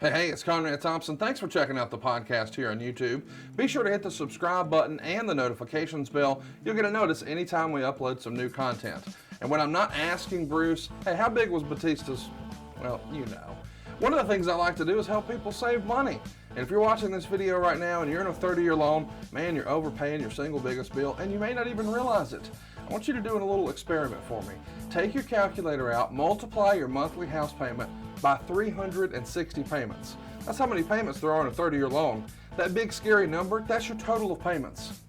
Hey, it's Conrad Thompson. Thanks for checking out the podcast here on YouTube. Be sure to hit the subscribe button and the notifications bell. You'll get a notice anytime we upload some new content. And when I'm not asking Bruce, hey, how big was Batista's? Well, you know. One of the things I like to do is help people save money. And if you're watching this video right now and you're in a 30-year loan, man, you're overpaying your single biggest bill and you may not even realize it. I want you to do a little experiment for me. Take your calculator out, multiply your monthly house payment by 360 payments. That's how many payments there are in a 30-year loan. That big scary number, that's your total of payments.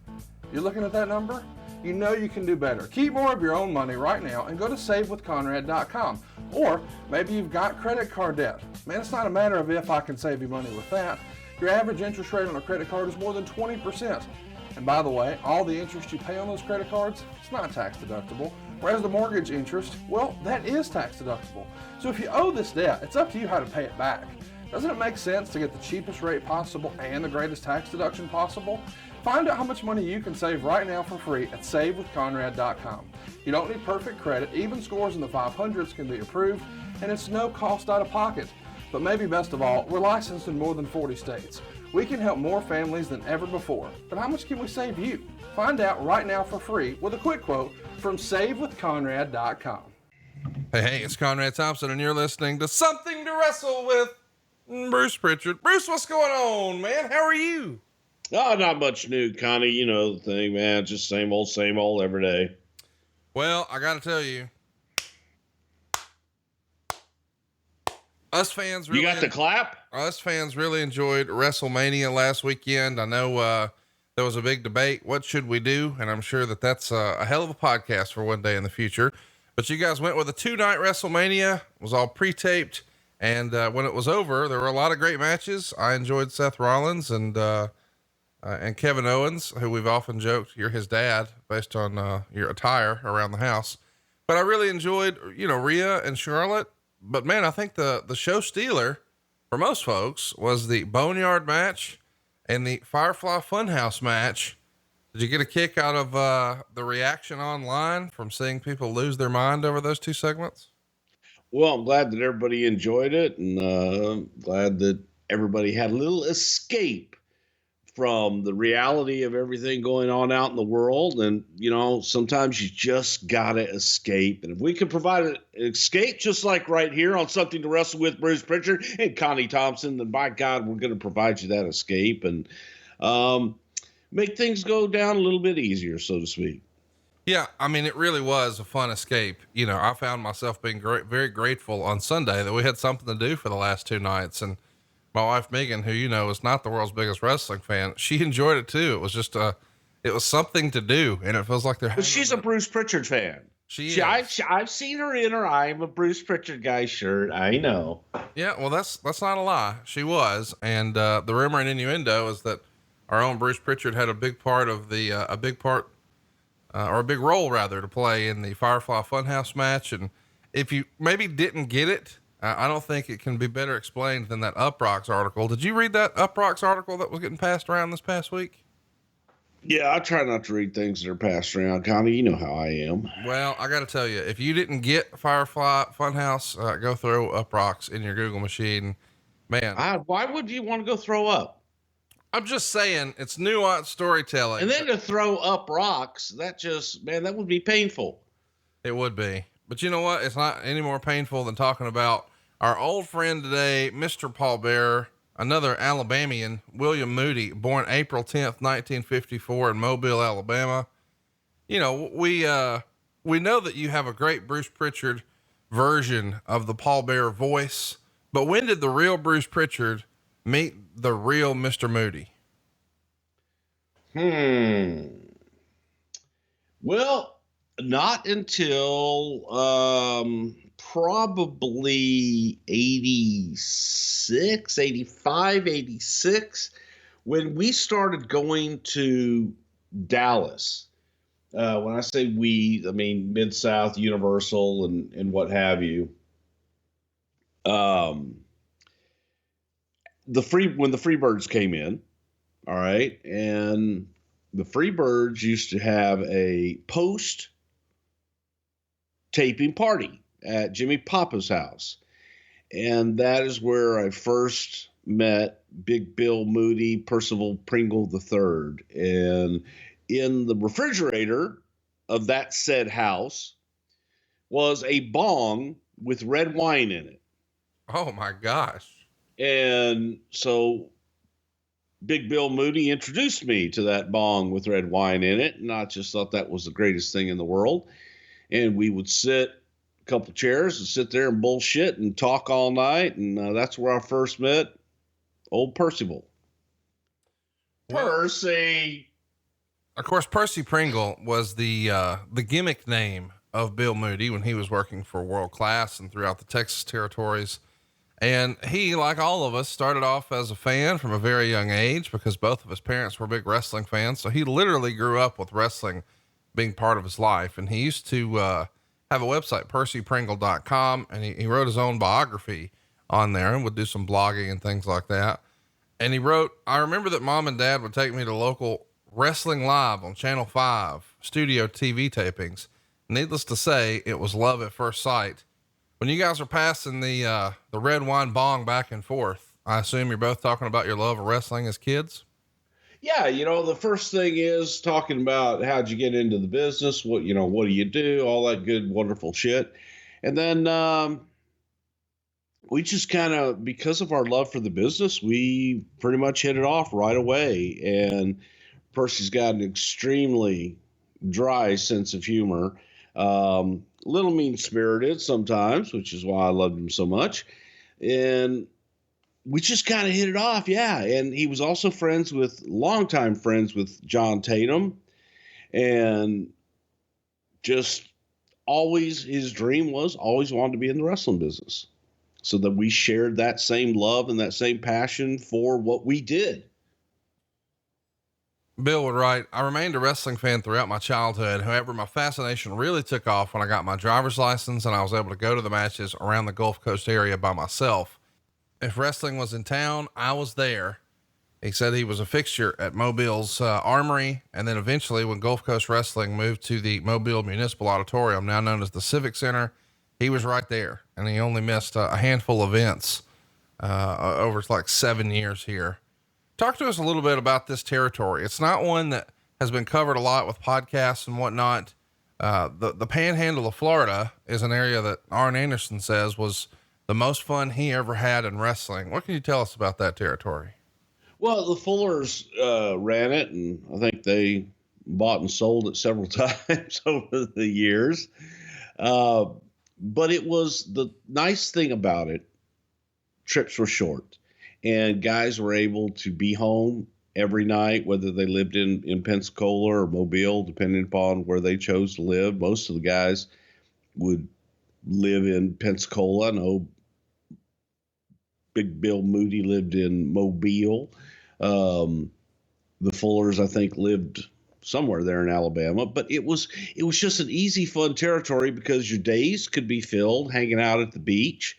You're looking at that number? You know you can do better. Keep more of your own money right now and go to savewithconrad.com. Or maybe you've got credit card debt. Man, it's not a matter of if I can save you money with that. Your average interest rate on a credit card is more than 20%. And by the way, all the interest you pay on those credit cards, it's not tax deductible. Whereas the mortgage interest, well, that is tax deductible. So if you owe this debt, it's up to you how to pay it back. Doesn't it make sense to get the cheapest rate possible and the greatest tax deduction possible? Find out how much money you can save right now for free at savewithconrad.com. You don't need perfect credit. Even scores in the 500s can be approved, and it's no cost out of pocket. But maybe best of all, we're licensed in more than 40 states. We can help more families than ever before. But how much can we save you? Find out right now for free with a quick quote from savewithconrad.com. Hey, it's Conrad Thompson, and you're listening to Something to Wrestle with Bruce Prichard. Bruce, what's going on, man? How are you? Oh, not much new, Connie. You know the thing, man. Just same old every day. Well, I got to tell you, us fans really... You got the clap? Us fans really enjoyed WrestleMania last weekend. I know there was a big debate. What should we do? And I'm sure that that's a hell of a podcast for one day in the future. But you guys went with a 2-night WrestleMania. It was all pre-taped. And when it was over, there were a lot of great matches. I enjoyed Seth Rollins and Kevin Owens, who we've often joked you're his dad based on your attire around the house. But I really enjoyed, Rhea and Charlotte. But man, I think the show stealer for most folks was the Boneyard match and the Firefly Funhouse match. Did you get a kick out of the reaction online from seeing people lose their mind over those two segments? Well, I'm glad that everybody enjoyed it, and glad that everybody had a little escape from the reality of everything going on out in the world. And, sometimes you just gotta escape. And if we can provide an escape, just like right here on Something to Wrestle with Bruce Prichard and Connie Thompson, then by God, we're going to provide you that escape and make things go down a little bit easier, so to speak. Yeah. I mean, it really was a fun escape. I found myself being very grateful on Sunday that we had something to do for the last 2 nights. And my wife, Megan, who, is not the world's biggest wrestling fan, she enjoyed it too. It was just it was something to do. And it feels like they're, she's a Bruce Prichard fan. I've seen her in her I'm a Bruce Prichard guy shirt. I know. Yeah. Well, that's not a lie. She was. And the rumor and innuendo is that our own Bruce Prichard had a big part of the, or a big role rather to play in the Firefly Funhouse match. And if you maybe didn't get it, I don't think it can be better explained than that Uprocks article. Did you read that Uprocks article that was getting passed around this past week? Yeah, I try not to read things that are passed around, Connie. You know how I am. Well, I got to tell you, if you didn't get Firefly Funhouse, go throw Uprocks in your Google machine, man. Why would you want to go throw up? I'm just saying it's nuanced storytelling. And then to throw up rocks, that would be painful. It would be. But you know what? It's not any more painful than talking about our old friend today, Mr. Paul Beare, another Alabamian, William Moody, born April 10th, 1954 in Mobile, Alabama. We know that you have a great Bruce Prichard version of the Paul Beare voice, but when did the real Bruce Prichard meet the real Mr. Moody? Well, not until probably 86, 85, 86, when we started going to Dallas. When I say we, I mean Mid-South, Universal, and what have you. When the Freebirds came in, all right, and the Freebirds used to have a post-taping party at Jimmy Papa's house. And that is where I first met Big Bill Moody, Percival Pringle III. And in the refrigerator of that said house was a bong with red wine in it. Oh my gosh. And so Big Bill Moody introduced me to that bong with red wine in it. And I just thought that was the greatest thing in the world. And we would sit a couple chairs and sit there and bullshit and talk all night. And that's where I first met old Percival. Percy. Of course, Percy Pringle was the gimmick name of Bill Moody when he was working for World Class and throughout the Texas territories. And he, like all of us, started off as a fan from a very young age because both of his parents were big wrestling fans. So he literally grew up with wrestling being part of his life. And he used to have a website, percypringle.com, and he wrote his own biography on there and would do some blogging and things like that. And he wrote, I remember that Mom and Dad would take me to local Wrestling Live on Channel 5 studio TV tapings. Needless to say, it was love at first sight. When you guys are passing the red wine bong back and forth, I assume you're both talking about your love of wrestling as kids. Yeah. The first thing is talking about how'd you get into the business? What do you do? All that good, wonderful shit. And then, we just kind of, because of our love for the business, we pretty much hit it off right away. And Percy's got an extremely dry sense of humor, little mean spirited sometimes, which is why I loved him so much. And we just kind of hit it off. Yeah. And he was also longtime friends with John Tatum, and just always, his dream was always wanted to be in the wrestling business, so that we shared that same love and that same passion for what we did. Bill would write, I remained a wrestling fan throughout my childhood. However, my fascination really took off when I got my driver's license and I was able to go to the matches around the Gulf Coast area by myself. If wrestling was in town, I was there. He said he was a fixture at Mobile's Armory. And then eventually when Gulf Coast Wrestling moved to the Mobile Municipal Auditorium, now known as the Civic Center, he was right there, and he only missed a handful of events over like 7 years here. Talk to us a little bit about this territory. It's not one that has been covered a lot with podcasts and whatnot. The Panhandle of Florida is an area that Arn Anderson says was the most fun he ever had in wrestling. What can you tell us about that territory? Well, the Fullers ran it, and I think they bought and sold it several times over the years. But it was, the nice thing about it, trips were short, and guys were able to be home every night, whether they lived in Pensacola or Mobile, depending upon where they chose to live. Most of the guys would live in Pensacola. I know Big Bill Moody lived in Mobile. The Fullers, I think, lived somewhere there in Alabama, but it was just an easy, fun territory because your days could be filled hanging out at the beach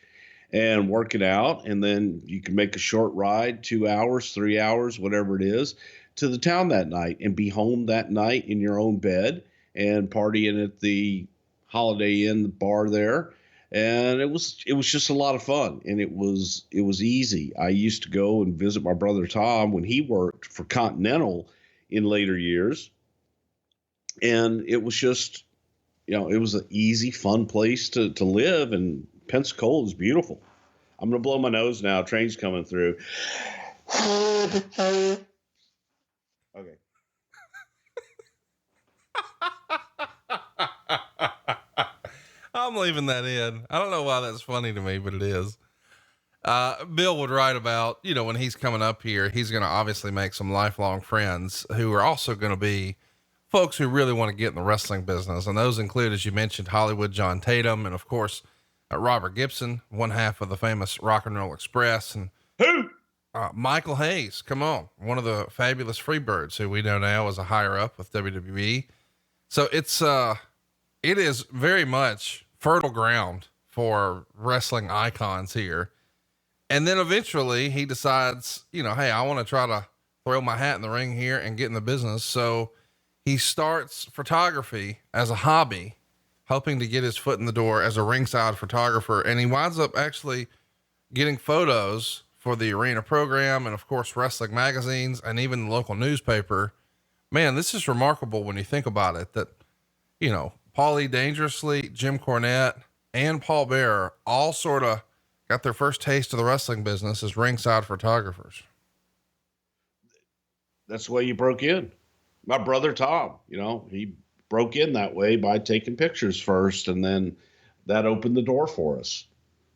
and working out. And then you can make a short ride, 2 hours, 3 hours, whatever it is, to the town that night and be home that night in your own bed and partying at the Holiday Inn bar there. And it was just a lot of fun, and it was easy. I used to go and visit my brother Tom when he worked for Continental in later years. And it was just, it was an easy, fun place to live. And Pensacola is beautiful. I'm going to blow my nose now. Train's coming through. Okay. I'm leaving that in. I don't know why that's funny to me, but it is. Bill would write about, when he's coming up here, he's going to obviously make some lifelong friends who are also going to be folks who really want to get in the wrestling business. And those include, as you mentioned, Hollywood John Tatum, and of course, Robert Gibson, one half of the famous Rock and Roll Express, and Michael Hayes. Come on. One of the fabulous Freebirds, who we know now as a higher up with WWE. So it is very much fertile ground for wrestling icons here. And then eventually he decides, hey, I want to try to throw my hat in the ring here and get in the business. So he starts photography as a hobby, hoping to get his foot in the door as a ringside photographer. And he winds up actually getting photos for the arena program and of course wrestling magazines and even the local newspaper. Man, this is remarkable when you think about it, that, Paulie Dangerously, Jim Cornette, and Paul Beare all sort of got their first taste of the wrestling business as ringside photographers. That's the way you broke in. My brother Tom, he broke in that way by taking pictures first, and then that opened the door for us,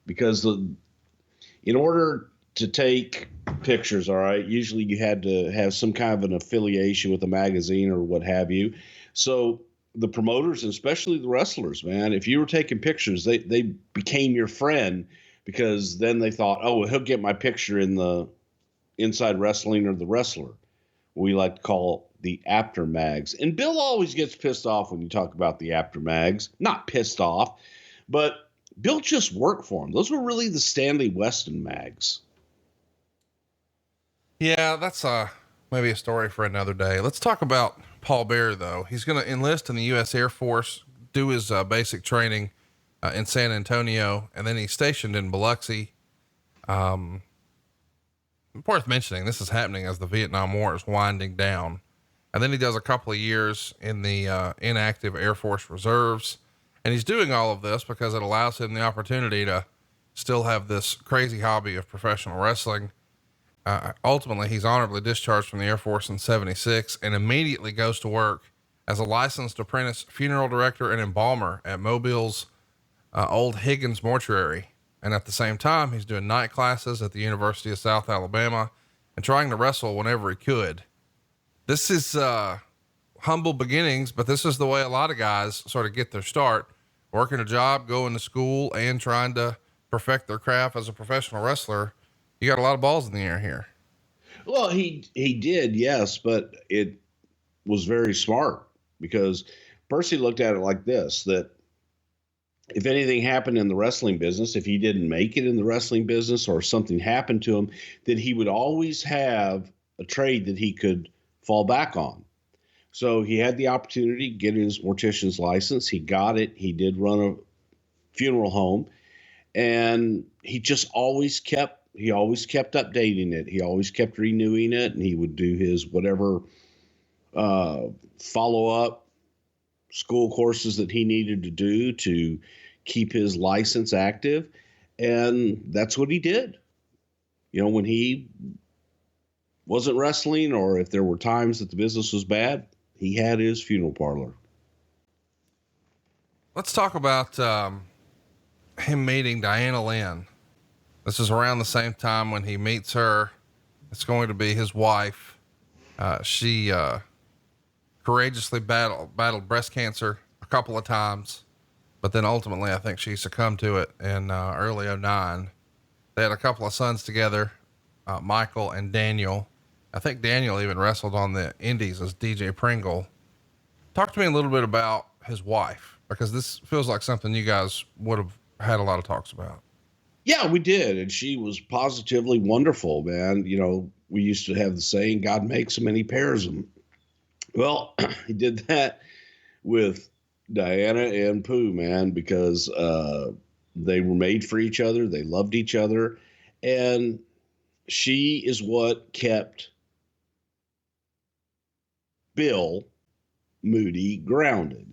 because in order to take pictures, all right, usually you had to have some kind of an affiliation with a magazine or what have you. So the promoters, and especially the wrestlers, man, if you were taking pictures, they became your friend, because then they thought, oh, well, he'll get my picture in the Inside Wrestling or the Wrestler. We like to call the after mags. And Bill always gets pissed off when you talk about the after mags. Not pissed off, but Bill just worked for him. Those were really the Stanley Weston mags. Yeah, that's maybe a story for another day. Let's talk about Paul Beare, though. He's going to enlist in the U.S. Air Force, do his basic training in San Antonio, and then he's stationed in Biloxi. Worth mentioning, this is happening as the Vietnam War is winding down. And then he does a couple of years in the inactive Air Force Reserves. And he's doing all of this because it allows him the opportunity to still have this crazy hobby of professional wrestling. Ultimately, he's honorably discharged from the Air Force in 76 and immediately goes to work as a licensed apprentice funeral director and embalmer at Mobile's Old Higgins Mortuary. And at the same time, he's doing night classes at the University of South Alabama and trying to wrestle whenever he could. This is humble beginnings, but this is the way a lot of guys sort of get their start: working a job, going to school, and trying to perfect their craft as a professional wrestler. You got a lot of balls in the air here. Well, he did, yes, but it was very smart, because Percy looked at it like this, that if anything happened in the wrestling business, if he didn't make it in the wrestling business or something happened to him, then he would always have a trade that he could fall back on. So he had the opportunity to get his mortician's license. He got it. He did run a funeral home, and he just always kept updating it. He always kept renewing it, and he would do his whatever follow-up school courses that he needed to do to keep his license active. And that's what he did. When he wasn't wrestling, or if there were times that the business was bad, he had his funeral parlor. Let's talk about him meeting Diana Lynn. This is around the same time when he meets her. It's going to be his wife. She courageously battled breast cancer a couple of times, but then ultimately I think she succumbed to it in early 2009. They had a couple of sons together, Michael and Daniel. I think Daniel even wrestled on the indies as DJ Pringle. Talk to me a little bit about his wife, because this feels like something you guys would have had a lot of talks about. Yeah, we did. And she was positively wonderful, man. We used to have the saying, God makes so many pairs of them. Well, he did that with Diana and Pooh, man, because they were made for each other. They loved each other. And she is what kept Bill Moody grounded.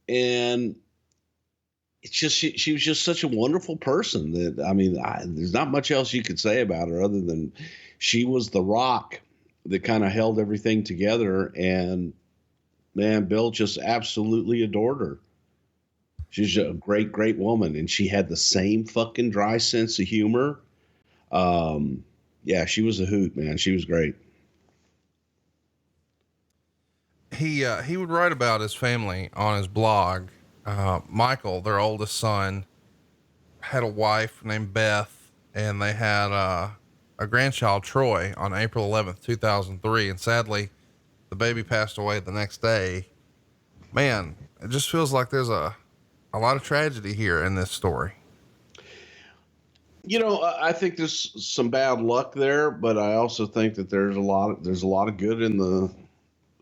And it's just, she was just such a wonderful person that, there's not much else you could say about her other than she was the rock that kind of held everything together. And man, Bill just absolutely adored her. She's a great, great woman. And she had the same fucking dry sense of humor. Yeah, she was a hoot, man. She was great. He would write about his family on his blog. Michael, their oldest son, had a wife named Beth, and they had a grandchild, Troy, on April 11th, 2003. And sadly, the baby passed away the next day. Man, it just feels like there's a lot of tragedy here in this story. I think there's some bad luck there, but I also think that there's a lot of good in the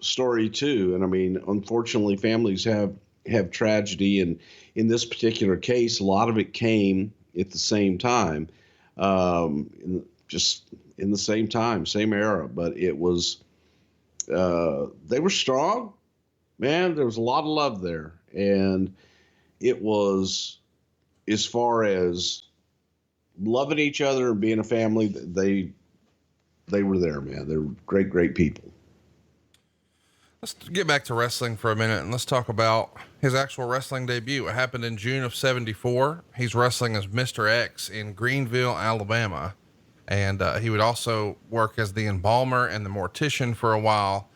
story too. And unfortunately, families have tragedy, and in this particular case, a lot of it came at the same time. just in the same time, same era, but it was, they were strong, man. There was a lot of love there. And it was, as far as loving each other and being a family, they were there, man. They were great, great people. Let's get back to wrestling for a minute and let's talk about his actual wrestling debut. It happened in June of 74. He's wrestling as Mr. X in Greenville, Alabama. And he would also work as the embalmer and the mortician for a while.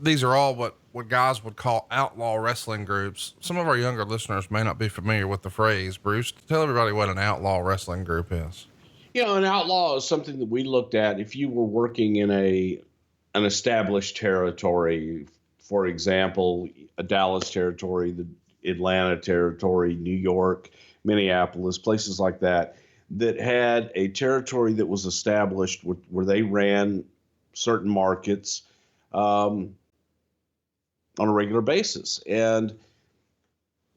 These are all what guys would call outlaw wrestling groups. Some of our younger listeners may not be familiar with the phrase. Bruce, tell everybody what an outlaw wrestling group is. You know, an outlaw is something that we looked at. If you were working in an established territory, for example, a Dallas territory, the Atlanta territory, New York, Minneapolis, places like that, that had a territory that was established where they ran certain markets on a regular basis. And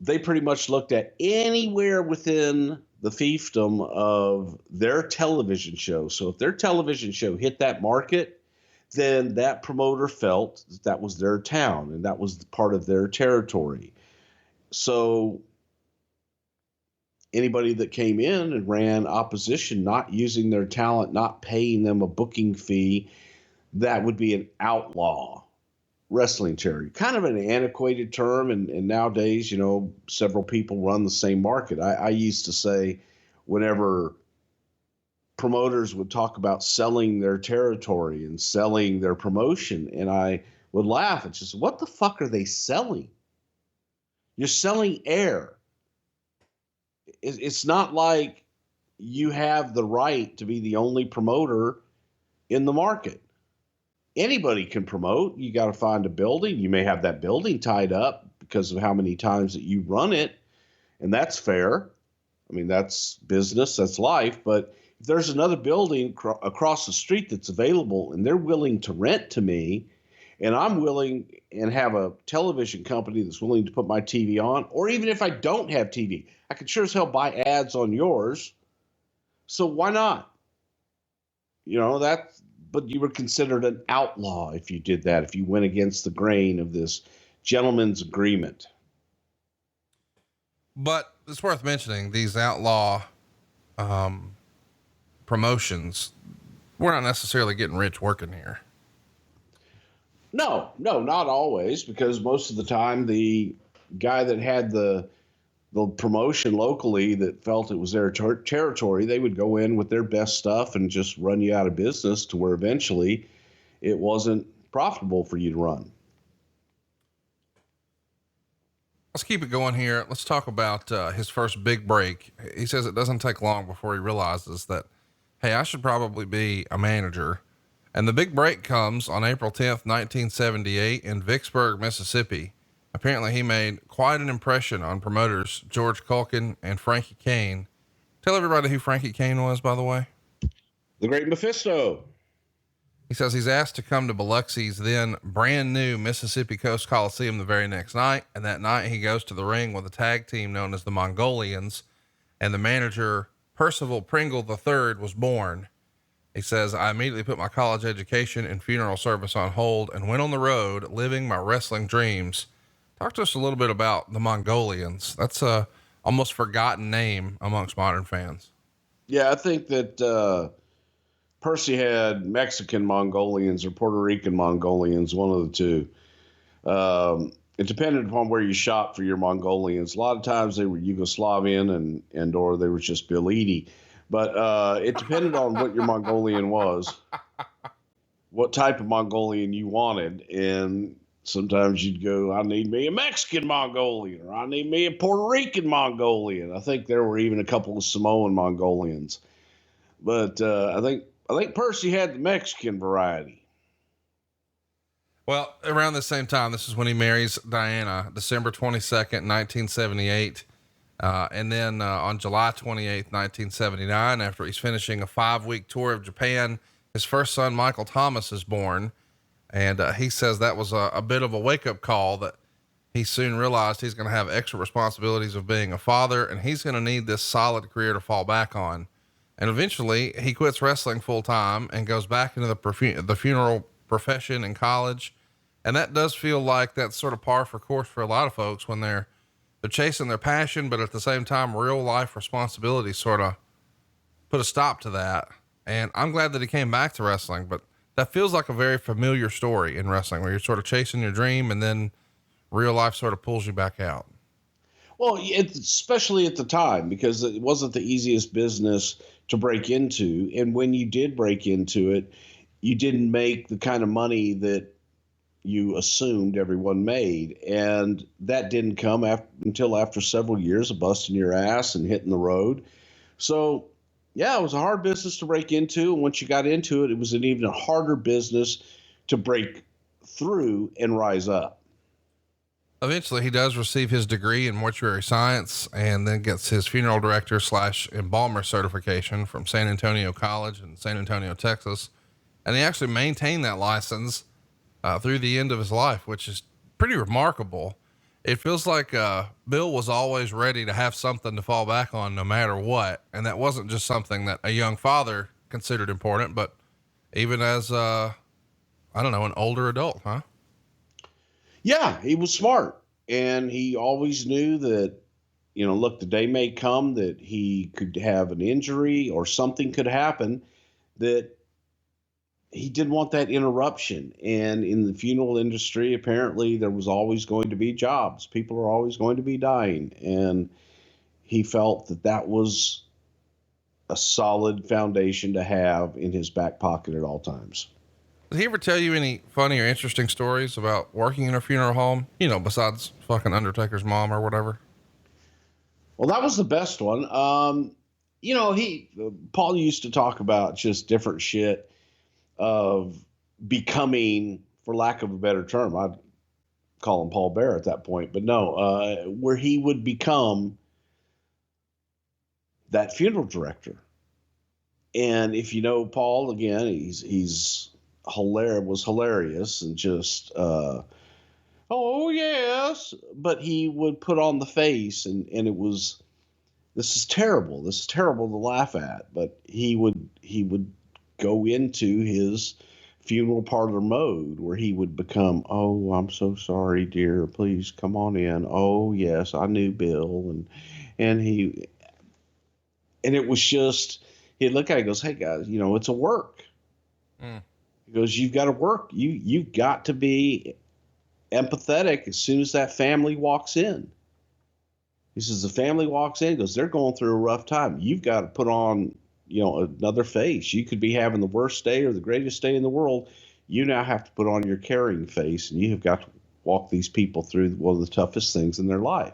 they pretty much looked at anywhere within the fiefdom of their television show. So if their television show hit that market, then that promoter felt that was their town and that was part of their territory. So anybody that came in and ran opposition, not using their talent, not paying them a booking fee, that would be an outlaw wrestling charity. Kind of an antiquated term. And nowadays, you know, several people run the same market. I used to say, whenever promoters would talk about selling their territory and selling their promotion, and I would laugh and just, what the fuck are they selling? You're selling air. It's not like you have the right to be the only promoter in the market. Anybody can promote. You got to find a building. You may have that building tied up because of how many times that you run it, and that's fair. I mean, that's business, that's life. But if there's another building across the street that's available and they're willing to rent to me, and I'm willing and have a television company that's willing to put my TV on, or even if I don't have TV, I can sure as hell buy ads on yours. So why not? You know, but you were considered an outlaw if you did that, if you went against the grain of this gentleman's agreement. But it's worth mentioning these outlaw promotions. We're not necessarily getting rich working here. No, not always, because most of the time the guy that had the promotion locally that felt it was their territory, they would go in with their best stuff and just run you out of business to where eventually it wasn't profitable for you to run. Let's keep it going here. Let's talk about his first big break. He says it doesn't take long before he realizes that, hey, I should probably be a manager. And the big break comes on April 10th, 1978 in Vicksburg, Mississippi. Apparently he made quite an impression on promoters George Culkin and Frankie Kane. Tell everybody who Frankie Kane was, by the way. The Great Mephisto. He says he's asked to come to Biloxi's then brand new Mississippi Coast Coliseum the very next night. And that night he goes to the ring with a tag team known as the Mongolians, and the manager Percival Pringle III was born. He says, I immediately put my college education and funeral service on hold and went on the road living my wrestling dreams. Talk to us a little bit about the Mongolians. That's a almost forgotten name amongst modern fans. Yeah, I think that Percy had Mexican Mongolians or Puerto Rican Mongolians, one of the two. It depended upon where you shop for your Mongolians. A lot of times they were Yugoslavian and or they were just Bilidi. But it depended on what your Mongolian was, what type of Mongolian you wanted. And sometimes you'd go, I need me a Mexican Mongolian, or I need me a Puerto Rican Mongolian. I think there were even a couple of Samoan Mongolians. But I think Percy had the Mexican variety. Well, around the same time, this is when he marries Diana, December 22nd, 1978. And then on July 28th, 1979, after he's finishing a 5-week tour of Japan, his first son, Michael Thomas, is born. And he says that was a bit of a wake-up call, that he soon realized he's going to have extra responsibilities of being a father, and he's going to need this solid career to fall back on. And eventually he quits wrestling full time and goes back into the funeral profession in college. And that does feel like that's sort of par for course for a lot of folks when they're chasing their passion, but at the same time, real life responsibilities sort of put a stop to that. And I'm glad that he came back to wrestling, but that feels like a very familiar story in wrestling where you're sort of chasing your dream and then real life sort of pulls you back out. Well, especially at the time, because it wasn't the easiest business to break into. And when you did break into it, you didn't make the kind of money that you assumed everyone made. And that didn't come until after several years of busting your ass and hitting the road. So yeah, it was a hard business to break into. And once you got into it, it was an even harder business to break through and rise up. Eventually he does receive his degree in mortuary science and then gets his funeral director / embalmer certification from San Antonio College in San Antonio, Texas. And he actually maintained that license through the end of his life, which is pretty remarkable. It feels like Bill was always ready to have something to fall back on no matter what. And that wasn't just something that a young father considered important, but even as an older adult, huh? Yeah, he was smart. And he always knew that, look, the day may come that he could have an injury or something could happen that he didn't want that interruption. And in the funeral industry, apparently there was always going to be jobs. People are always going to be dying. And he felt that that was a solid foundation to have in his back pocket at all times. Did he ever tell you any funny or interesting stories about working in a funeral home, besides fucking Undertaker's mom or whatever? Well, that was the best one. Paul used to talk about just different shit of becoming, for lack of a better term, I'd call him Paul Beare at that point, but no, where he would become that funeral director. And if you know Paul, again, he's was hilarious and just, oh yes, but he would put on the face and it was, this is terrible to laugh at, but he would go into his funeral parlor mode where he would become, oh, I'm so sorry, dear, please come on in. Oh yes, I knew Bill. And it was just, he'd look at it and goes, hey guys, it's a work. He goes, you've got to work. You've got to be empathetic as soon as that family walks in. He says, the family walks in, he goes, they're going through a rough time. You've got to put on, another face. You could be having the worst day or the greatest day in the world. You now have to put on your caring face, and you have got to walk these people through one of the toughest things in their life.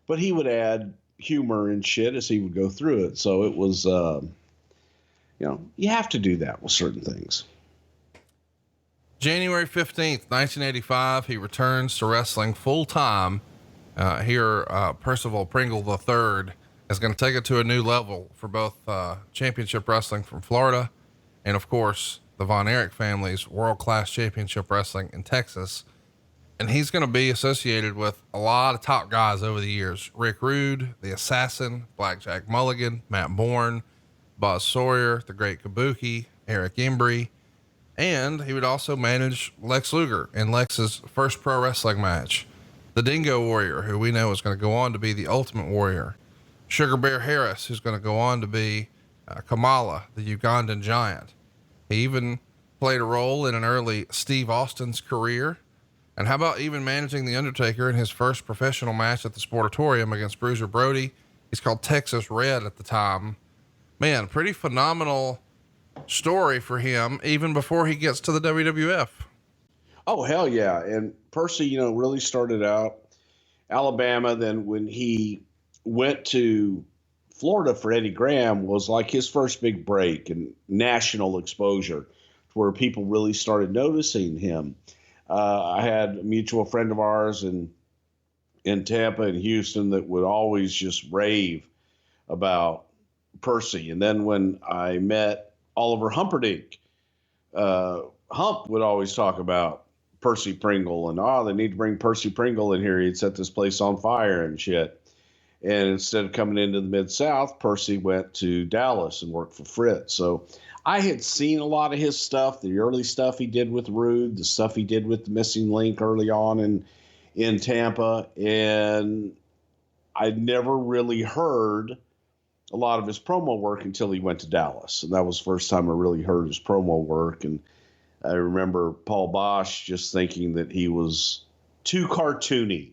But he would add humor and shit as he would go through it. So it was, you have to do that with certain things. January 15th, 1985, he returns to wrestling full time. Percival Pringle III is going to take it to a new level for both championship wrestling from Florida and, of course, the Von Erich family's world-class championship wrestling in Texas. And he's going to be associated with a lot of top guys over the years. Rick Rude, the Assassin, Blackjack Mulligan, Matt Bourne, Buzz Sawyer, the Great Kabuki, Eric Embry. And he would also manage Lex Luger in Lex's first pro wrestling match. The Dingo Warrior, who we know is going to go on to be the Ultimate Warrior. Sugar Bear Harris, who's going to go on to be Kamala, the Ugandan Giant. He even played a role in an early Steve Austin's career. And how about even managing The Undertaker in his first professional match at the Sportatorium against Bruiser Brody? He's called Texas Red at the time. Man, pretty phenomenal story for him, even before he gets to the WWF. Oh, hell yeah. And Percy, really started out Alabama. Then when he went to Florida for Eddie Graham was like his first big break and national exposure to where people really started noticing him. I had a mutual friend of ours in Tampa and Houston that would always just rave about Percy. And then when I met Oliver Humperdinck, Hump would always talk about Percy Pringle and, they need to bring Percy Pringle in here. He'd set this place on fire and shit. And instead of coming into the Mid-South, Percy went to Dallas and worked for Fritz. So I had seen a lot of his stuff, the early stuff he did with Rude, the stuff he did with the Missing Link early on in Tampa. And I never really heard a lot of his promo work until he went to Dallas. And that was the first time I really heard his promo work. And I remember Paul Bosch just thinking that he was too cartoony,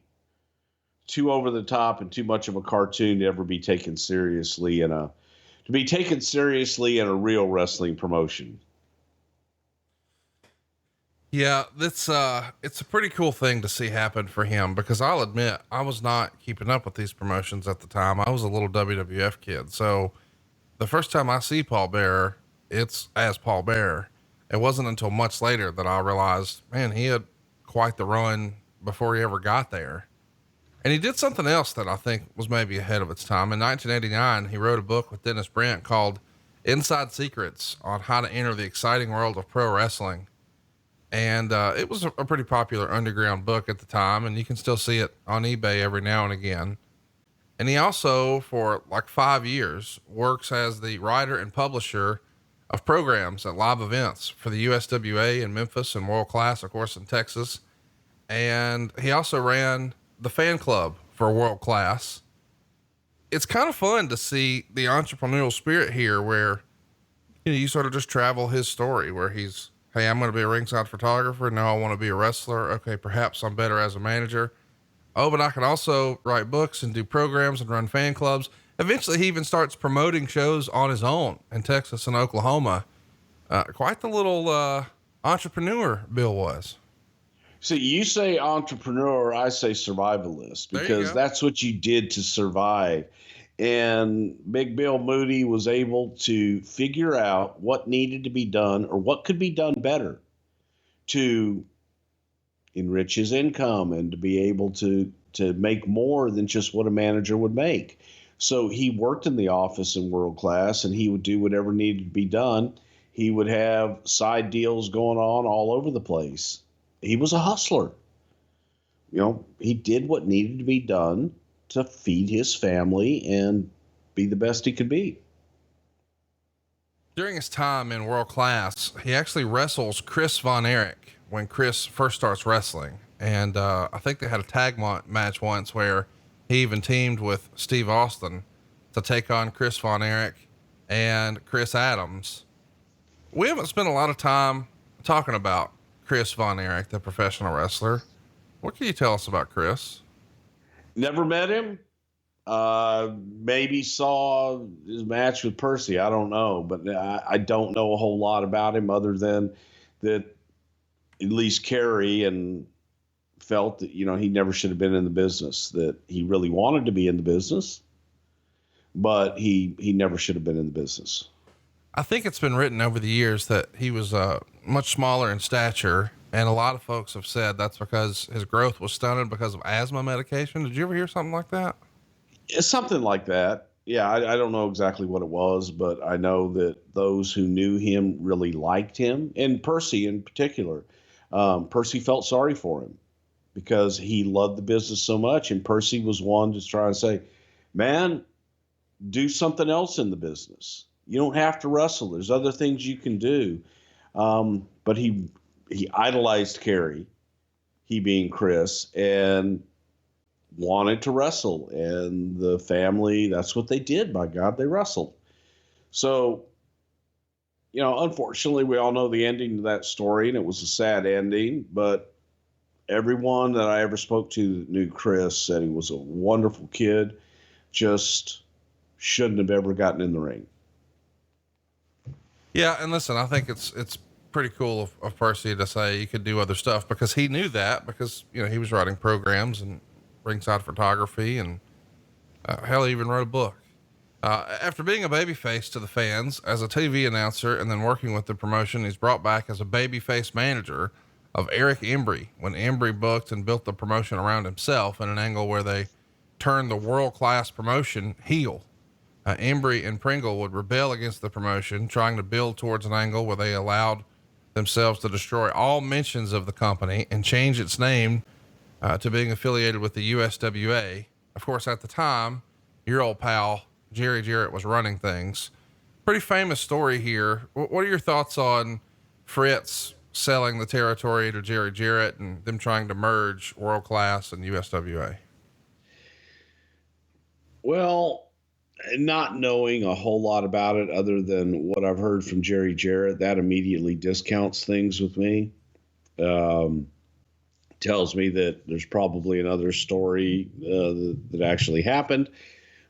too over the top, and too much of a cartoon to ever be taken seriously in a real wrestling promotion. Yeah, it's a pretty cool thing to see happen for him, because I'll admit I was not keeping up with these promotions at the time. I was a little WWF kid. So the first time I see Paul Beare, it's as Paul Beare. It wasn't until much later that I realized, man, he had quite the run before he ever got there. And he did something else that I think was maybe ahead of its time. In 1989, he wrote a book with Dennis Brent called Inside Secrets on how to enter the exciting world of pro wrestling. And it was a pretty popular underground book at the time, and you can still see it on eBay every now and again. And he also, for like 5 years, works as the writer and publisher of programs at live events for the USWA in Memphis and World Class, of course, in Texas. And he also ran the fan club for World Class. It's kind of fun to see the entrepreneurial spirit here, where, you know, you sort of just travel his story where he's, hey, I'm going to be a ringside photographer. Now I want to be a wrestler. Okay, perhaps I'm better as a manager. Oh, but I can also write books and do programs and run fan clubs. Eventually he even starts promoting shows on his own in Texas and Oklahoma. Quite the little entrepreneur Bill was. See, you say entrepreneur, I say survivalist, because that's what you did to survive. And Big Bill Moody was able to figure out what needed to be done, or what could be done better, to enrich his income and to be able to make more than just what a manager would make. So he worked in the office in World Class, and he would do whatever needed to be done. He would have side deals going on all over the place. He was a hustler. You know, he did what needed to be done to feed his family and be the best he could be. During his time in World Class, he actually wrestles Chris Von Erich when Chris first starts wrestling. And I think they had a tag match once where he even teamed with Steve Austin to take on Chris Von Erich and Chris Adams. We haven't spent a lot of time talking about Chris Von Erich, the professional wrestler. What can you tell us about Chris? Never met him. Maybe saw his match with Percy. I don't know, but I don't know a whole lot about him, other than that at least Carrie and felt that, you know, he never should have been in the business, that he really wanted to be in the business, but he never should have been in the business. I think it's been written over the years that he was much smaller in stature, and a lot of folks have said that's because his growth was stunted because of asthma medication. Did you ever hear something like that? It's something like that. Yeah, I don't know exactly what it was, but I know that those who knew him really liked him, and Percy in particular. Percy felt sorry for him because he loved the business so much, and Percy was one to try and say, man, do something else in the business. You don't have to wrestle. There's other things you can do. But he idolized Carrie, he being Chris, and wanted to wrestle. And the family, that's what they did. By God, they wrestled. So, you know, unfortunately, we all know the ending to that story, and it was a sad ending. But everyone that I ever spoke to that knew Chris said he was a wonderful kid, just shouldn't have ever gotten in the ring. Yeah. And listen, I think it's pretty cool of Percy to say he could do other stuff, because he knew that, because, you know, he was writing programs and ringside photography, and hell, he even wrote a book. After being a babyface to the fans as a TV announcer and then working with the promotion, he's brought back as a babyface manager of Erich Embry when Embry booked and built the promotion around himself in an angle where they turned the World Class promotion heel. Embry and Pringle would rebel against the promotion, trying to build towards an angle where they allowed themselves to destroy all mentions of the company and change its name to being affiliated with the USWA. Of course, at the time, your old pal, Jerry Jarrett, was running things. Pretty famous story here. What are your thoughts on Fritz selling the territory to Jerry Jarrett and them trying to merge World Class and USWA? Well, not knowing a whole lot about it other than what I've heard from Jerry Jarrett, that immediately discounts things with me. Tells me that there's probably another story that actually happened.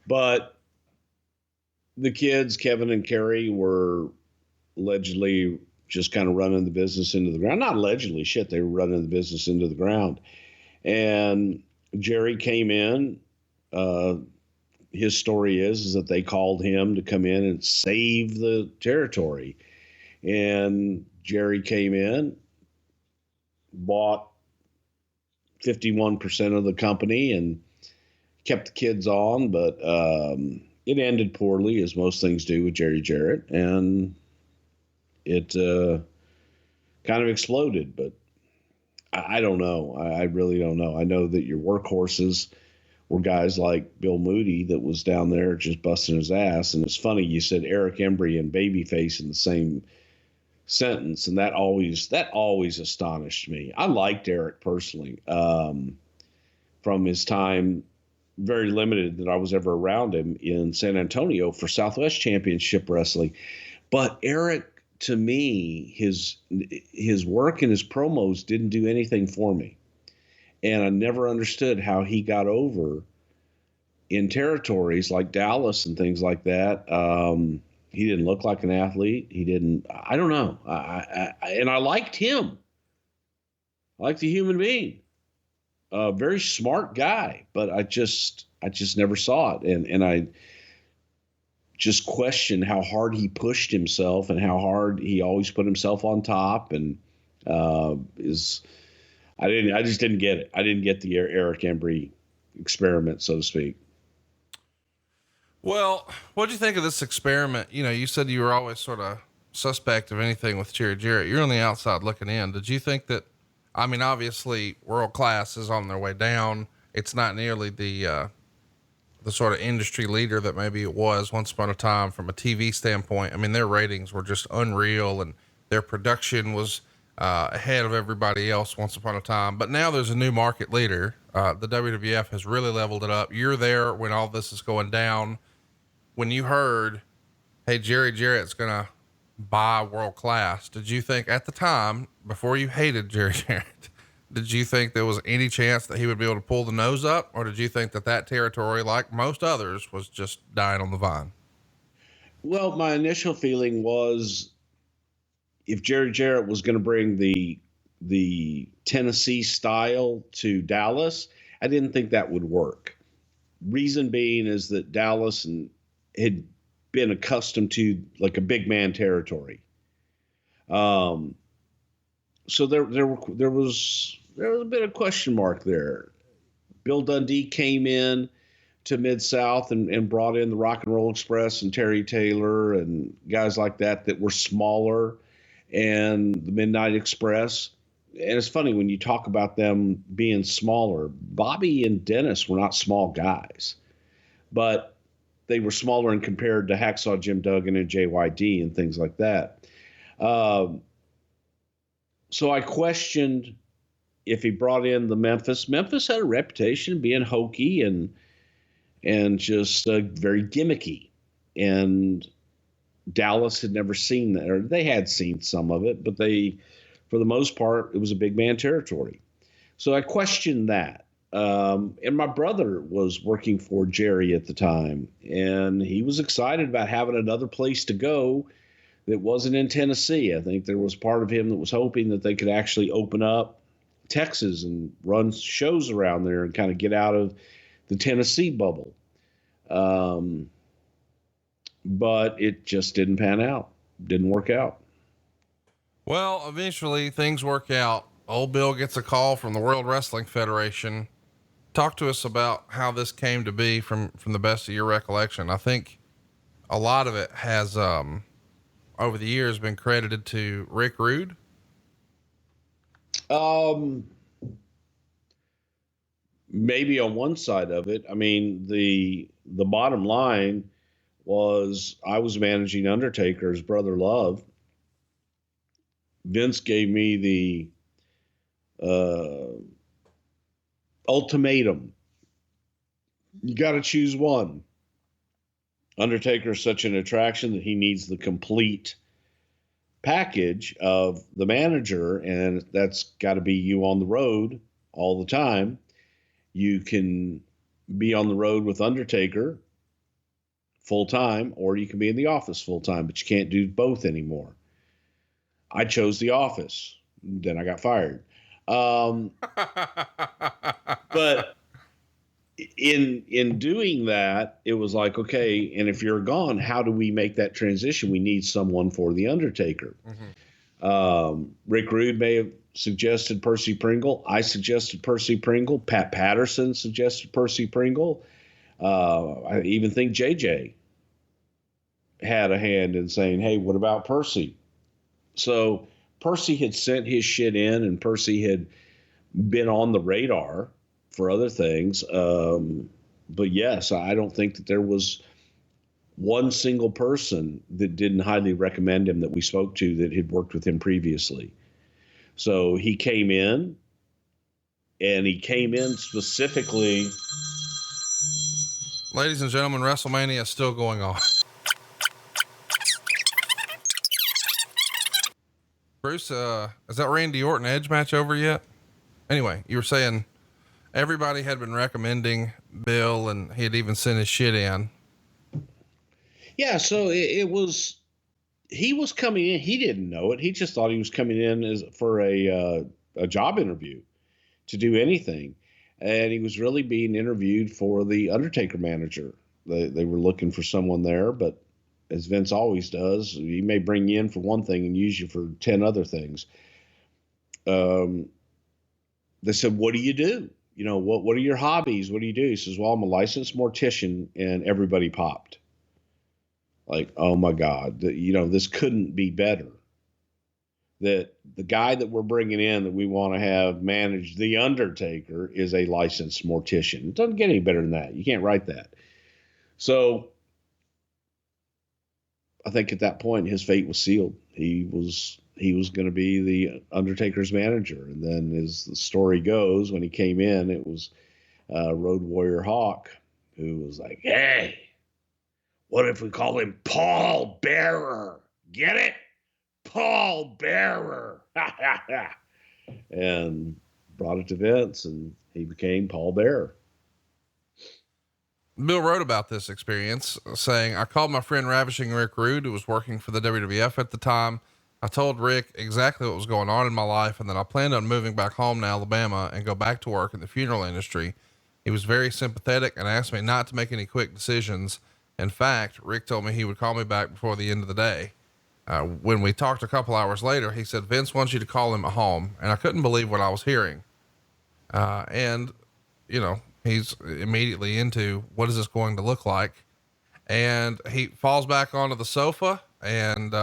But the kids, Kevin and Carrie, were allegedly just kind of running the business into the ground. Not allegedly, shit, they were running the business into the ground. And Jerry came in. His story is that they called him to come in and save the territory. And Jerry came in, bought 51% of the company and kept the kids on, but it ended poorly, as most things do with Jerry Jarrett, and it kind of exploded. But I don't know. I really don't know. I know that your workhorses were guys like Bill Moody that was down there just busting his ass. And it's funny, you said Erich Embry and Babyface in the same sentence, and that always astonished me. I liked Erich personally, from his time, very limited that I was ever around him, in San Antonio for Southwest Championship Wrestling. But Erich, to me, his work and his promos didn't do anything for me, and I never understood how he got over in territories like Dallas and things like that. He didn't look like an athlete. I don't know. And I liked him. I liked the human being. A very smart guy, but I just never saw it. And I just questioned how hard he pushed himself and how hard he always put himself on top. And I just didn't get it. I didn't get the Erich Embry experiment, so to speak. Well, what'd you think of this experiment? You know, you said you were always sort of suspect of anything with Jerry Jarrett. You're on the outside looking in. Did you think that, I mean, obviously World Class is on their way down. It's not nearly the sort of industry leader that maybe it was once upon a time from a TV standpoint. I mean, their ratings were just unreal and their production was ahead of everybody else once upon a time. But now there's a new market leader. The WWF has really leveled it up. You're there when all this is going down. When you heard, hey, Jerry Jarrett's going to buy World Class, did you think at the time, before you hated Jerry Jarrett, did you think there was any chance that he would be able to pull the nose up? Or did you think that territory, like most others, was just dying on the vine? Well, my initial feeling was, if Jerry Jarrett was going to bring the Tennessee style to Dallas, I didn't think that would work. Reason being is that Dallas had been accustomed to like a big man territory. So there was a bit of question mark there. Bill Dundee came in to Mid-South and brought in the Rock and Roll Express and Terry Taylor and guys like that were smaller, and the Midnight Express. And it's funny when you talk about them being smaller, Bobby and Dennis were not small guys, but they were smaller and compared to Hacksaw Jim Duggan and JYD and things like that. So I questioned if he brought in the Memphis. Memphis had a reputation of being hokey and just very gimmicky. And Dallas had never seen that, or they had seen some of it, but for the most part, it was a big man territory. So I questioned that. And my brother was working for Jerry at the time, and he was excited about having another place to go that wasn't in Tennessee. I think there was part of him that was hoping that they could actually open up Texas and run shows around there and kind of get out of the Tennessee bubble. But it just didn't pan out. Didn't work out. Well, eventually things work out. Old Bill gets a call from the World Wrestling Federation. Talk to us about how this came to be from the best of your recollection. I think a lot of it has, over the years been credited to Rick Rude. Maybe on one side of it. I mean, the the bottom line was I was managing Undertaker's brother Love. Vince gave me the ultimatum. You got to choose one. Undertaker is such an attraction that he needs the complete package of the manager, and that's got to be you on the road all the time. You can be on the road with Undertaker full time, or you can be in the office full time, but you can't do both anymore. I chose the office. Then I got fired. But in doing that, it was like, okay, and if you're gone, how do we make that transition? We need someone for the Undertaker. Rick Rude may have suggested Percy Pringle. I suggested Percy Pringle. Pat Patterson suggested Percy Pringle. I even think JJ had a hand in saying, hey, what about Percy? So Percy had sent his shit in, and Percy had been on the radar for other things. But yes, I don't think that there was one single person that didn't highly recommend him that we spoke to that had worked with him previously. So he came in, and he came in specifically. Ladies and gentlemen, WrestleMania is still going on. Bruce, is that Randy Orton Edge match over yet? Anyway, you were saying everybody had been recommending Bill, and he had even sent his shit in. Yeah. So it was, he was coming in. He didn't know it. He just thought he was coming in for a job interview to do anything. And he was really being interviewed for the Undertaker manager. They were looking for someone there, but as Vince always does, he may bring you in for one thing and use you for 10 other things. They said, what do you do? You know, what are your hobbies? What do you do? He says, well, I'm a licensed mortician, and everybody popped. Like, oh my God, this couldn't be better. That the guy that we're bringing in that we want to have manage the Undertaker is a licensed mortician. It doesn't get any better than that. You can't write that. So I think at that point his fate was sealed. He was going to be the Undertaker's manager. And then as the story goes, when he came in, it was Road Warrior Hawk, who was like, hey, what if we call him Paul Bearer? Get it? Paul Bearer. And brought it to Vince, and he became Paul Bearer. Bill wrote about this experience, saying, I called my friend Ravishing Rick Rude, who was working for the WWF at the time. I told Rick exactly what was going on in my life, and that I planned on moving back home to Alabama and go back to work in the funeral industry. He was very sympathetic and asked me not to make any quick decisions. In fact, Rick told me he would call me back before the end of the day. When we talked a couple hours later, he said, Vince wants you to call him at home. And I couldn't believe what I was hearing. And he's immediately into, what is this going to look like? And he falls back onto the sofa and,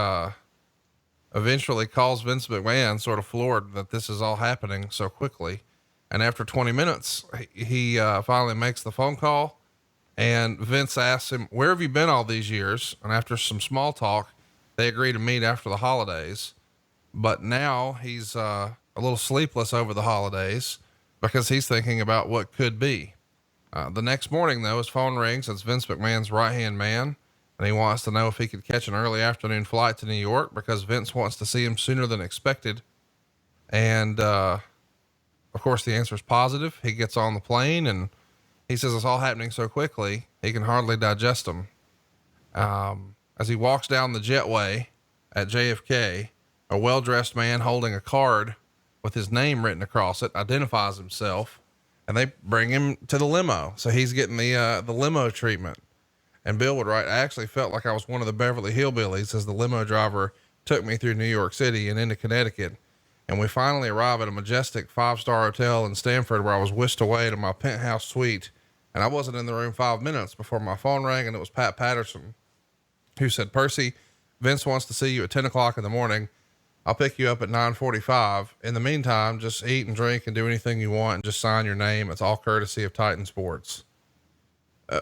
eventually calls Vince McMahon, sort of floored that this is all happening so quickly. And after 20 minutes, he finally makes the phone call, and Vince asks him, where have you been all these years? And after some small talk, they agree to meet after the holidays. But now he's a little sleepless over the holidays because he's thinking about what could be. The next morning, though, his phone rings. It's Vince McMahon's right-hand man, and he wants to know if he could catch an early afternoon flight to New York because Vince wants to see him sooner than expected. And, of course, the answer is positive. He gets on the plane, and he says it's all happening so quickly, he can hardly digest them. As he walks down the jetway at JFK, a well-dressed man holding a card with his name written across it identifies himself, and they bring him to the limo. So he's getting the limo treatment. And Bill would write, I actually felt like I was one of the Beverly Hillbillies as the limo driver took me through New York City and into Connecticut. And we finally arrived at a majestic 5-star hotel in Stamford, where I was whisked away to my penthouse suite. And I wasn't in the room 5 minutes before my phone rang, and it was Pat Patterson, who said, Percy, Vince wants to see you at 10 o'clock in the morning. I'll pick you up at 9:45. In the meantime, just eat and drink and do anything you want and just sign your name. It's all courtesy of Titan Sports.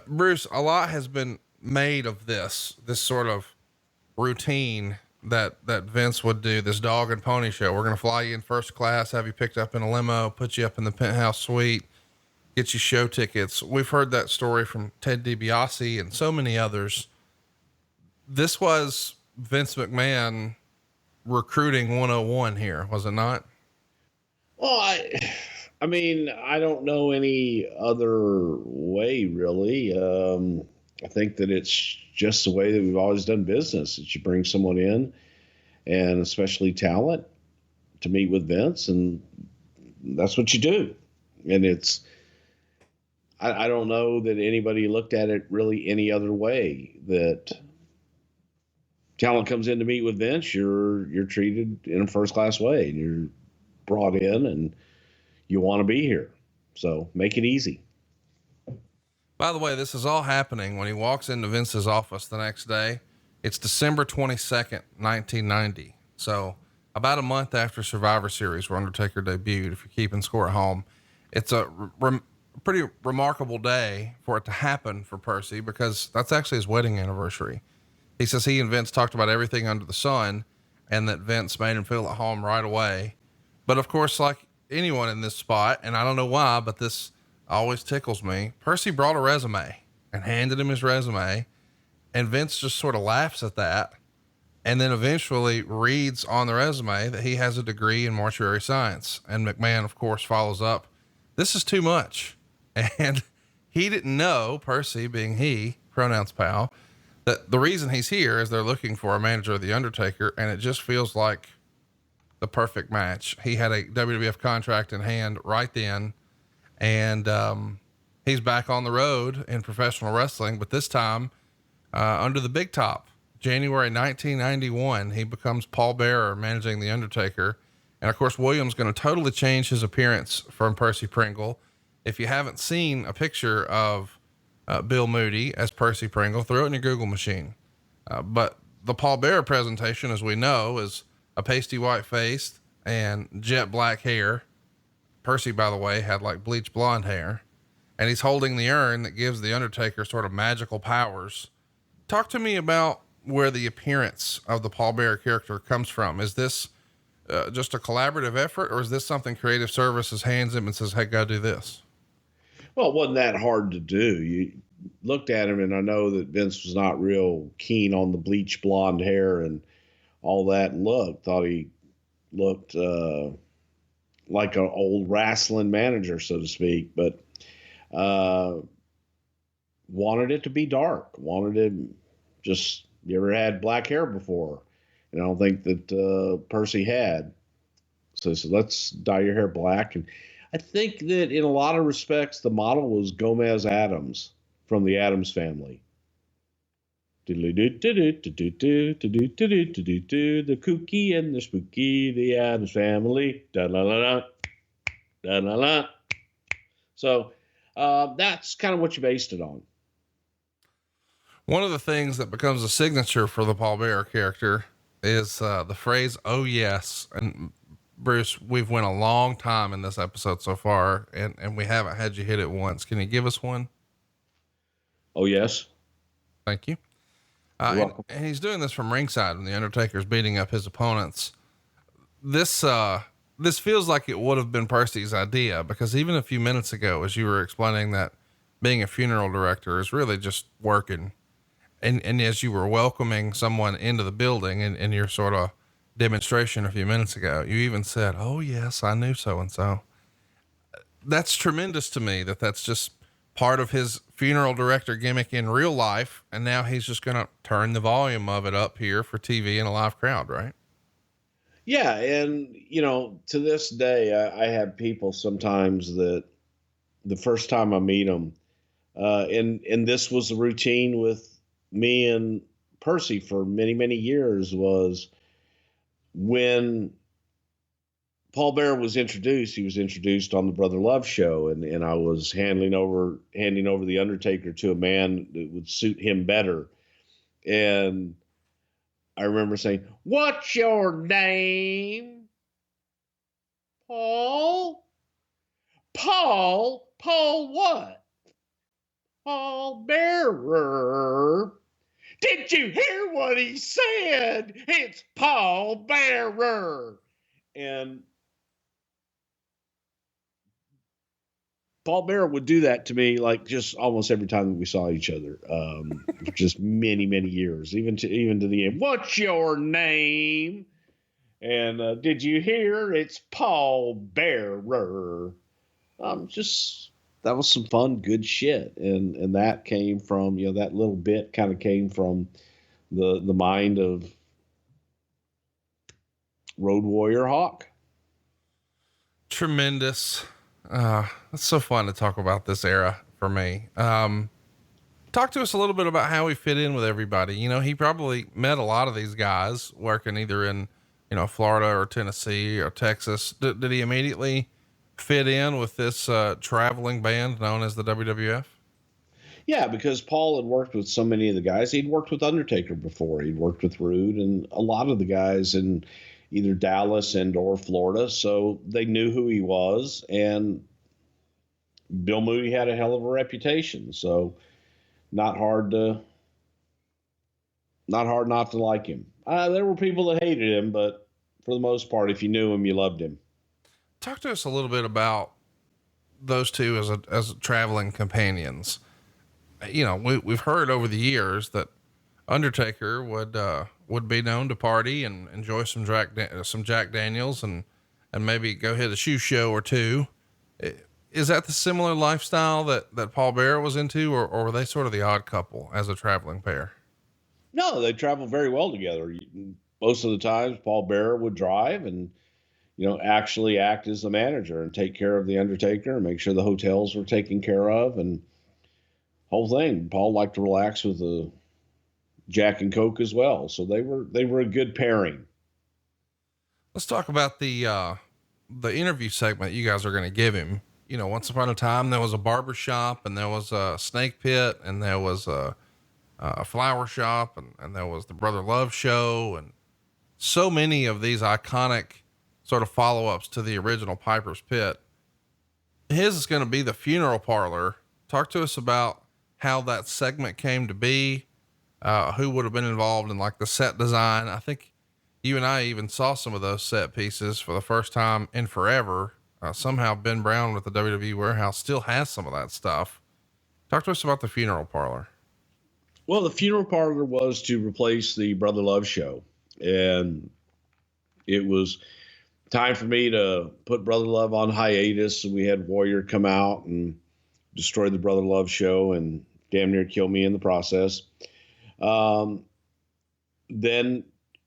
Bruce, a lot has been made of this sort of routine that Vince would do, this dog and pony show. We're going to fly you in first class, have you picked up in a limo, put you up in the penthouse suite, get you show tickets. We've heard that story from Ted DiBiase and so many others. This was Vince McMahon recruiting 101 here, was it not? Well, I mean, I don't know any other way really. I think that it's just the way that we've always done business, that you bring someone in, and especially talent, to meet with Vince, and that's what you do. And I don't know that anybody looked at it really any other way. That talent comes in to meet with Vince, you're treated in a first class way, and you're brought in, and you want to be here. So make it easy. By the way, this is all happening when he walks into Vince's office the next day. It's December 22nd, 1990. So about a month after Survivor Series, where Undertaker debuted, if you're keeping score at home. It's a pretty remarkable day for it to happen for Percy, because that's actually his wedding anniversary. He says he and Vince talked about everything under the sun, and that Vince made him feel at home right away. But of course, like anyone in this spot, and I don't know why, but this always tickles me, Percy brought a resume and handed him his resume, and Vince just sort of laughs at that, and then eventually reads on the resume that he has a degree in mortuary science. And McMahon, of course, follows up, "This is too much." And he didn't know, Percy being he, pronouns pal, that the reason he's here is they're looking for a manager of the Undertaker, and it just feels like the perfect match. He had a WWF contract in hand right then, and he's back on the road in professional wrestling, but this time under the big top. January 1991, he becomes Paul Bearer, managing the Undertaker. And of course, William's going to totally change his appearance from Percy Pringle. If you haven't seen a picture of Bill Moody as Percy Pringle, throw it in your Google machine. But the Paul Bearer presentation, as we know, is a pasty white face and jet black hair. Percy, by the way, had like bleach blonde hair, and he's holding the urn that gives the Undertaker sort of magical powers. Talk to me about where the appearance of the Paul Bearer character comes from. Is this just a collaborative effort, or is this something Creative Services hands him and says, "Hey, go do this"? Well, it wasn't that hard to do. You looked at him, and I know that Vince was not real keen on the bleach blonde hair and all that look. Thought he looked like an old wrestling manager, so to speak, but wanted it to be dark. Wanted it just, you ever had black hair before? And I don't think that Percy had. So let's dye your hair black. And I think that in a lot of respects, the model was Gomez Addams from the Addams Family. The kooky and the spooky, the Addams Family. Da-la-la-la, da-la-la. So that's kind of what you based it on. One of the things that becomes a signature for the Paul Bearer character is the phrase, "Oh yes." And Bruce, we've went a long time in this episode so far, and we haven't had you hit it once. Can you give us one? Oh yes. Thank you. And he's doing this from ringside when the Undertaker's beating up his opponents. This feels like it would have been Percy's idea, because even a few minutes ago, as you were explaining that being a funeral director is really just working. And as you were welcoming someone into the building in your sort of demonstration a few minutes ago, you even said, "Oh yes, I knew so-and-so." That's tremendous to me, that's just part of his funeral director gimmick in real life. And now he's just going to turn the volume of it up here for TV and a live crowd, right? Yeah. And, to this day, I have people sometimes that the first time I meet them, and this was a routine with me and Percy for many, many years, was when Paul Bearer was introduced, he was introduced on the Brother Love show, and I was handing over the Undertaker to a man that would suit him better. And I remember saying, "What's your name?" "Paul." "Paul? Paul what?" Bearer. Did you hear what he said? It's Paul Bearer. And Paul Bearer would do that to me like just almost every time that we saw each other. For just many, many years, even to the end. What's your name? And did you hear? It's Paul Bearer. That was some fun, good shit. And that came from, that little bit kind of came from the mind of Road Warrior Hawk. Tremendous. It's so fun to talk about this era for me. Talk to us a little bit about how he fit in with everybody. He probably met a lot of these guys working either in, Florida or Tennessee or Texas. Did he immediately fit in with this traveling band known as the WWF? Yeah, because Paul had worked with so many of the guys. He'd worked with Undertaker before. He'd worked with Rude and a lot of the guys in either Dallas and or Florida. So they knew who he was. And Bill Moody had a hell of a reputation. So not hard not to like him. There were people that hated him, but for the most part, if you knew him, you loved him. Talk to us a little bit about those two as traveling companions. We've heard over the years that Undertaker would be known to party and enjoy some Jack Daniels and maybe go hit a shoe show or two. Is that the similar lifestyle that Paul Bearer was into, or were they sort of the odd couple as a traveling pair? No, they traveled very well together. Most of the times Paul Bearer would drive and, actually act as the manager and take care of the Undertaker and make sure the hotels were taken care of and whole thing. Paul liked to relax with a Jack and Coke as well. So they were a good pairing. Let's talk about the interview segment you guys are going to give him. Once upon a time, there was a barber shop and there was a snake pit and there was a flower shop and there was the Brother Love show. And so many of these iconic sort of follow-ups to the original Piper's Pit. His is going to be the funeral parlor. Talk to us about how that segment came to be, who would have been involved in like the set design. I think you and I even saw some of those set pieces for the first time in forever. Somehow Ben Brown with the WWE Warehouse still has some of that stuff. Talk to us about the funeral parlor. Well, the funeral parlor was to replace the Brother Love show. And it was time for me to put Brother Love on hiatus. And we had Warrior come out and destroy the Brother Love show and damn near kill me in the process. Then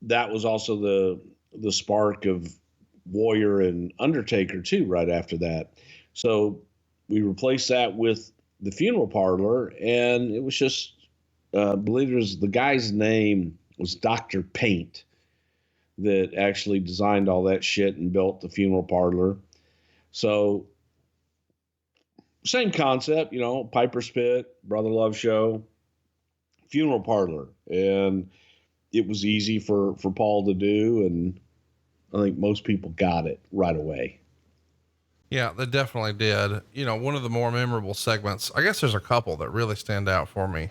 that was also the spark of Warrior and Undertaker too, right after that. So we replaced that with the funeral parlor, and it was just, believe it was the guy's name was Dr. Paint that actually designed all that shit and built the funeral parlor. So same concept, Piper's Pit, Brother Love show, funeral parlor. And it was easy for Paul to do. And I think most people got it right away. Yeah, they definitely did. One of the more memorable segments, I guess there's a couple that really stand out for me.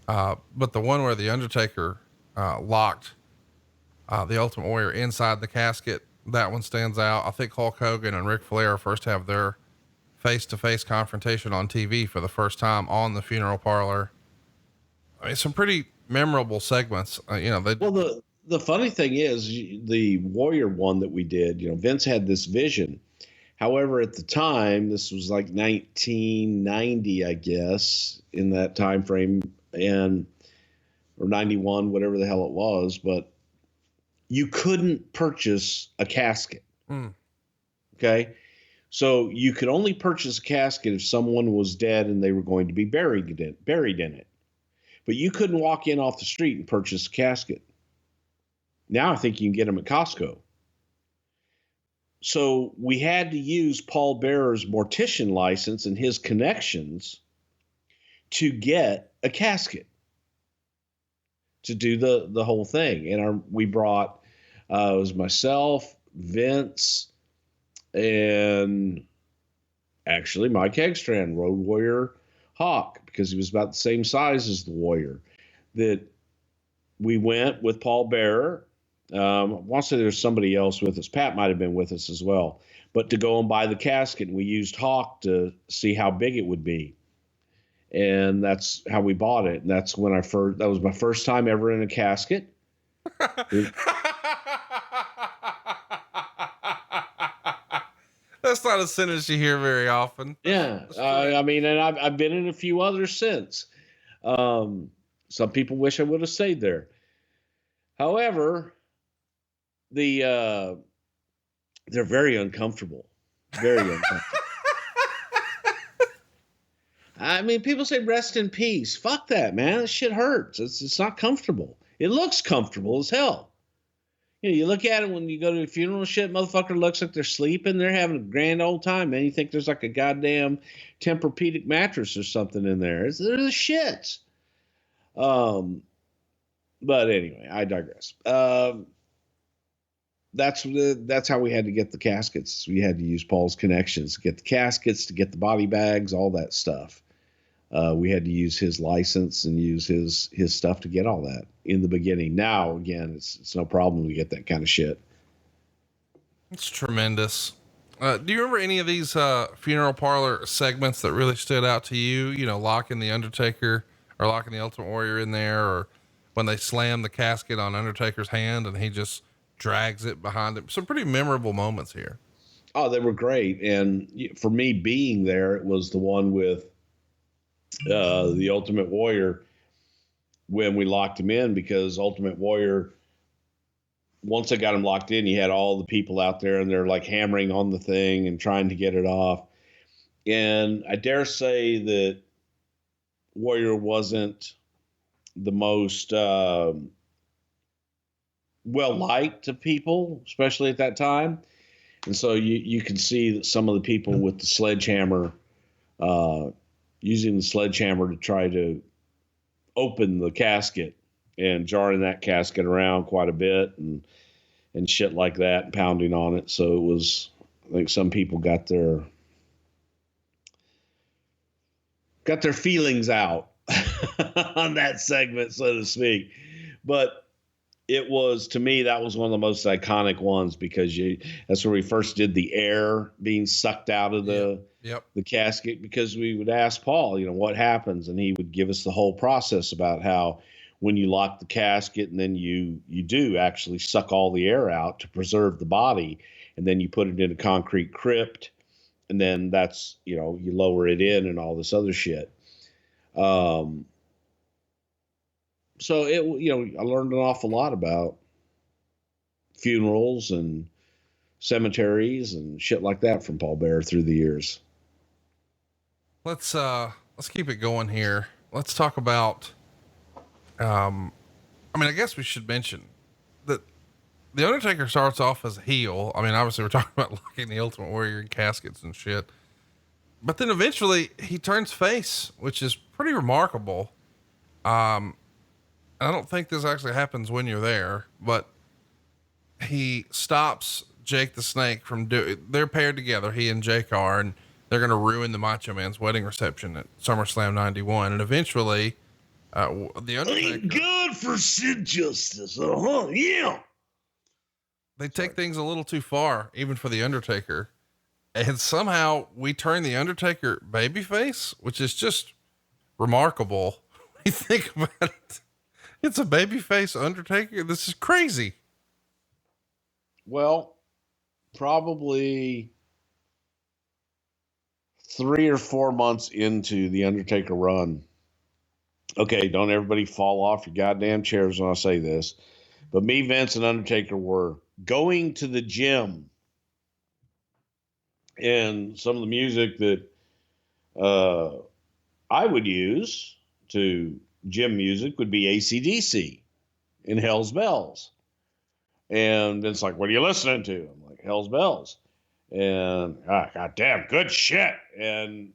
But the one where the Undertaker, locked, the Ultimate Warrior inside the casket, that one stands out. I think Hulk Hogan and Ric Flair first have their face-to-face confrontation on TV for the first time on the funeral parlor. I mean, some pretty memorable segments. Well, the funny thing is the Warrior one that we did, Vince had this vision. However, at the time, this was like 1990, I guess, in that time frame, or 91, whatever the hell it was, but you couldn't purchase a casket. Okay. So you could only purchase a casket if someone was dead and they were going to be buried in it. But you couldn't walk in off the street and purchase a casket. Now I think you can get them at Costco. So we had to use Paul Bearer's mortician license and his connections to get a casket to do the whole thing. And we brought, it was myself, Vince, and actually Mike Hegstrand, Road Warrior Hawk, because he was about the same size as the Warrior. That we went with Paul Bearer. I want to say there's somebody else with us. Pat might have been with us as well. But to go and buy the casket, and we used Hawk to see how big it would be. And that's how we bought it. And that's when that was my first time ever in a casket. That's not a sentence you hear very often. Yeah. I mean, and I've been in a few others since. Some people wish I would have stayed there. However, they're very uncomfortable. Very uncomfortable. I mean, people say rest in peace. Fuck that, man. That shit hurts. It's not comfortable. It looks comfortable as hell. You know, you look at it when you go to a funeral and shit, motherfucker looks like they're sleeping. They're having a grand old time, man. You think there's like a goddamn Tempur-Pedic mattress or something in there. They're the shits. But anyway, I digress. That's how we had to get the caskets. We had to use Paul's connections to get the caskets, to get the body bags, all that stuff. We had to use his license and use his stuff to get all that in the beginning. Now, again, it's no problem to get that kind of shit. It's tremendous. Do you remember any of these funeral parlor segments that really stood out to you? You know, locking the Undertaker or locking the Ultimate Warrior in there, or when they slam the casket on Undertaker's hand and he just drags it behind him. Some pretty memorable moments here. Oh, they were great. And for me being there, it was the one with the Ultimate Warrior when we locked him in, because Ultimate Warrior, once I got him locked in, you had all the people out there and they're like hammering on the thing and trying to get it off. And I dare say that Warrior wasn't the most well-liked of people, especially at that time. And so you can see that some of the people with the sledgehammer, using the sledgehammer to try to open the casket and jarring that casket around quite a bit and shit like that, and pounding on it. So it was, I think some people got their feelings out on that segment, so to speak. But it was, to me, that was one of the most iconic ones, because that's where we first did the air being sucked out of the casket, because we would ask Paul, you know, what happens? And he would give us the whole process about how when you lock the casket and then you do actually suck all the air out to preserve the body, and then you put it in a concrete crypt, and then that's, you know, you lower it in and all this other shit. So it, you know, I learned an awful lot about funerals and cemeteries and shit like that from Paul Bearer through the years. Let's keep it going here. Let's talk about, I mean, I guess we should mention that the Undertaker starts off as a heel. I mean, obviously we're talking about locking the Ultimate Warrior in caskets and shit, but then eventually he turns face, which is pretty remarkable. I don't think this actually happens when you're there, but he stops Jake the Snake from they're paired together. He and Jake are, and they're going to ruin the Macho Man's wedding reception at SummerSlam 91. And eventually, the Undertaker, ain't good for Sid Justice. Yeah. They take things a little too far, even for the Undertaker. And somehow we turn the Undertaker babyface, which is just remarkable. When you think about it. It's a babyface Undertaker. This is crazy. Well, probably 3 or 4 months into the Undertaker run. Okay, don't everybody fall off your goddamn chairs when I say this, but me, Vince, and Undertaker were going to the gym, and some of the music that I would use to gym music would be AC/DC and Hell's Bells. And it's like, what are you listening to? I'm like, Hell's Bells. And goddamn, good shit. And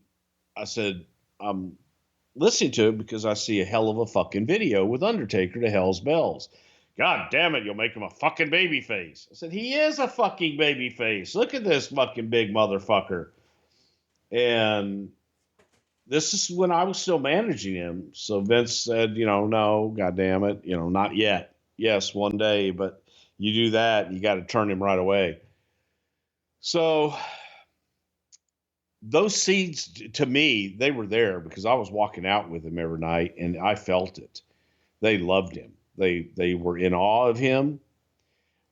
I said, I'm listening to it because I see a hell of a fucking video with Undertaker to Hell's Bells. God damn it, you'll make him a fucking baby face. I said, he is a fucking baby face. Look at this fucking big motherfucker. And this is when I was still managing him. So Vince said, no, God damn it, not yet. Yes, one day, but you do that, you got to turn him right away. So those seeds, to me, they were there because I was walking out with him every night and I felt it. They loved him. They were in awe of him,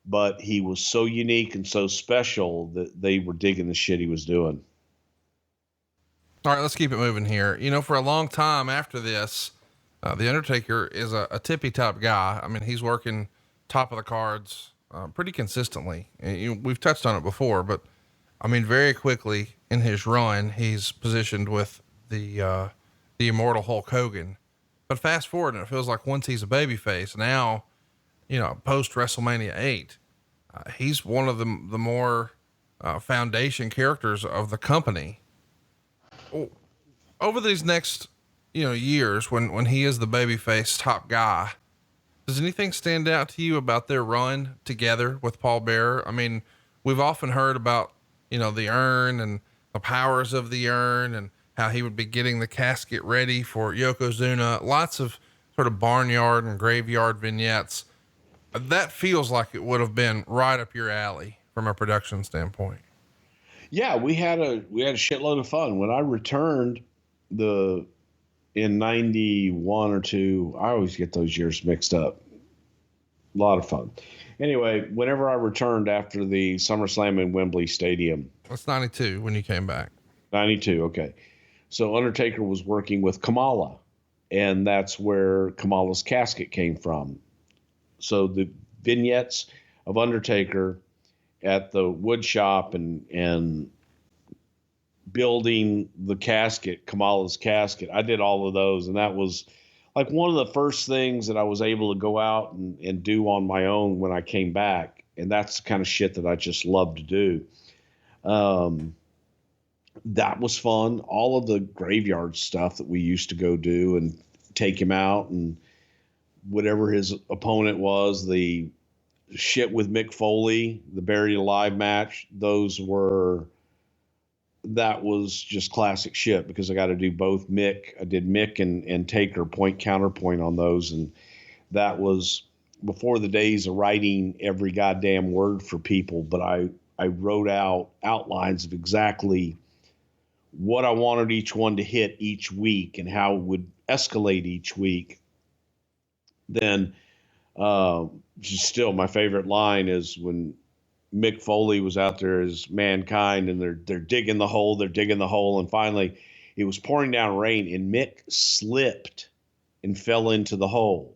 but he was so unique and so special that they were digging the shit he was doing. All right, let's keep it moving here. For a long time after this, the Undertaker is a tippy top guy. I mean, he's working top of the cards, pretty consistently. And, we've touched on it before, but I mean, very quickly in his run, he's positioned with the immortal Hulk Hogan. But fast forward, and it feels like once he's a babyface, now, post WrestleMania 8, he's one of the more foundation characters of the company. Over these next, years, when he is the babyface top guy, does anything stand out to you about their run together with Paul Bearer? I mean, we've often heard about, the urn and the powers of the urn and how he would be getting the casket ready for Yokozuna. Lots of sort of barnyard and graveyard vignettes. That feels like it would have been right up your alley from a production standpoint. Yeah, we had a shitload of fun when I returned in 91 or 2. I always get those years mixed up. A lot of fun. Anyway, whenever I returned after the SummerSlam in Wembley Stadium. That's 92 when you came back. 92. Okay. So Undertaker was working with Kamala, and that's where Kamala's casket came from. So the vignettes of Undertaker at the wood shop and building the casket, Kamala's casket, I did all of those. And that was like one of the first things that I was able to go out and do on my own when I came back. And that's the kind of shit that I just love to do. That was fun. All of the graveyard stuff that we used to go do and take him out and whatever his opponent was, the shit with Mick Foley, the Buried Alive match, that was just classic shit because I got to do both Mick. I did Mick and Taker point counterpoint on those. And that was before the days of writing every goddamn word for people. But I wrote out outlines of exactly what I wanted each one to hit each week and how it would escalate each week. Then, just still my favorite line is when Mick Foley was out there as Mankind and they're digging the hole, and finally it was pouring down rain and Mick slipped and fell into the hole.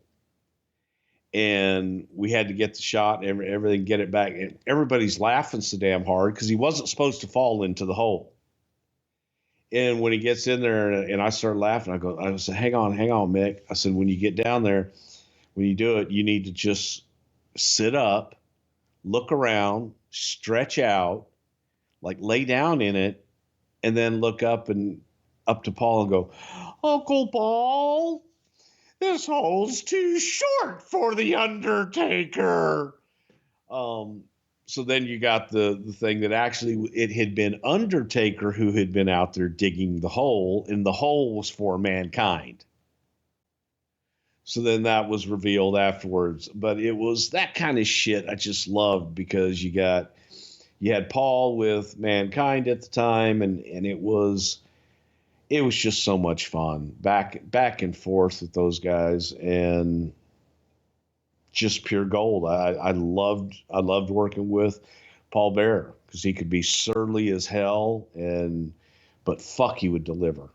And we had to get the shot and everything, get it back. And everybody's laughing so damn hard because he wasn't supposed to fall into the hole. And when he gets in there and I start laughing, I said, hang on, Mick. I said, when you get down there, when you do it, you need to just sit up, look around, stretch out, like lay down in it, and then look up to Paul and go, Uncle Paul, this hole's too short for the Undertaker. So then you got the thing that actually it had been Undertaker who had been out there digging the hole, and the hole was for Mankind. So then that was revealed afterwards. But it was that kind of shit I just loved because you had Paul with Mankind at the time, and it was just so much fun back and forth with those guys, and just pure gold. I loved working with Paul Bearer because he could be surly as hell, but fuck, he would deliver.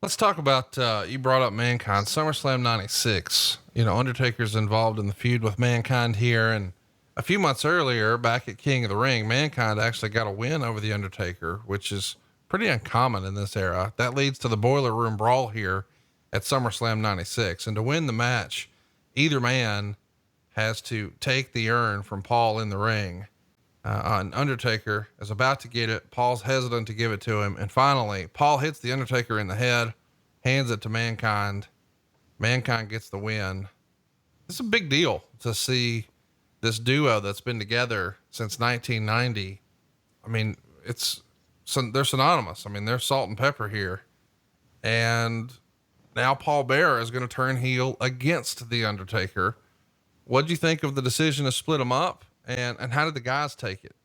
Let's talk about, you brought up Mankind, SummerSlam 96, Undertaker's involved in the feud with Mankind here. And a few months earlier, back at King of the Ring, Mankind actually got a win over the Undertaker, which is pretty uncommon in this era. That leads to the Boiler Room Brawl here at SummerSlam 96. And to win the match, either man has to take the urn from Paul in the ring. Undertaker is about to get it. Paul's hesitant to give it to him. And finally, Paul hits the Undertaker in the head, hands it to Mankind. Mankind gets the win. This is a big deal to see this duo that's been together since 1990. I mean, it's they're synonymous. I mean, they're salt and pepper here. And now Paul Beare is going to turn heel against the Undertaker. What'd you think of the decision to split them up, and how did the guys take it?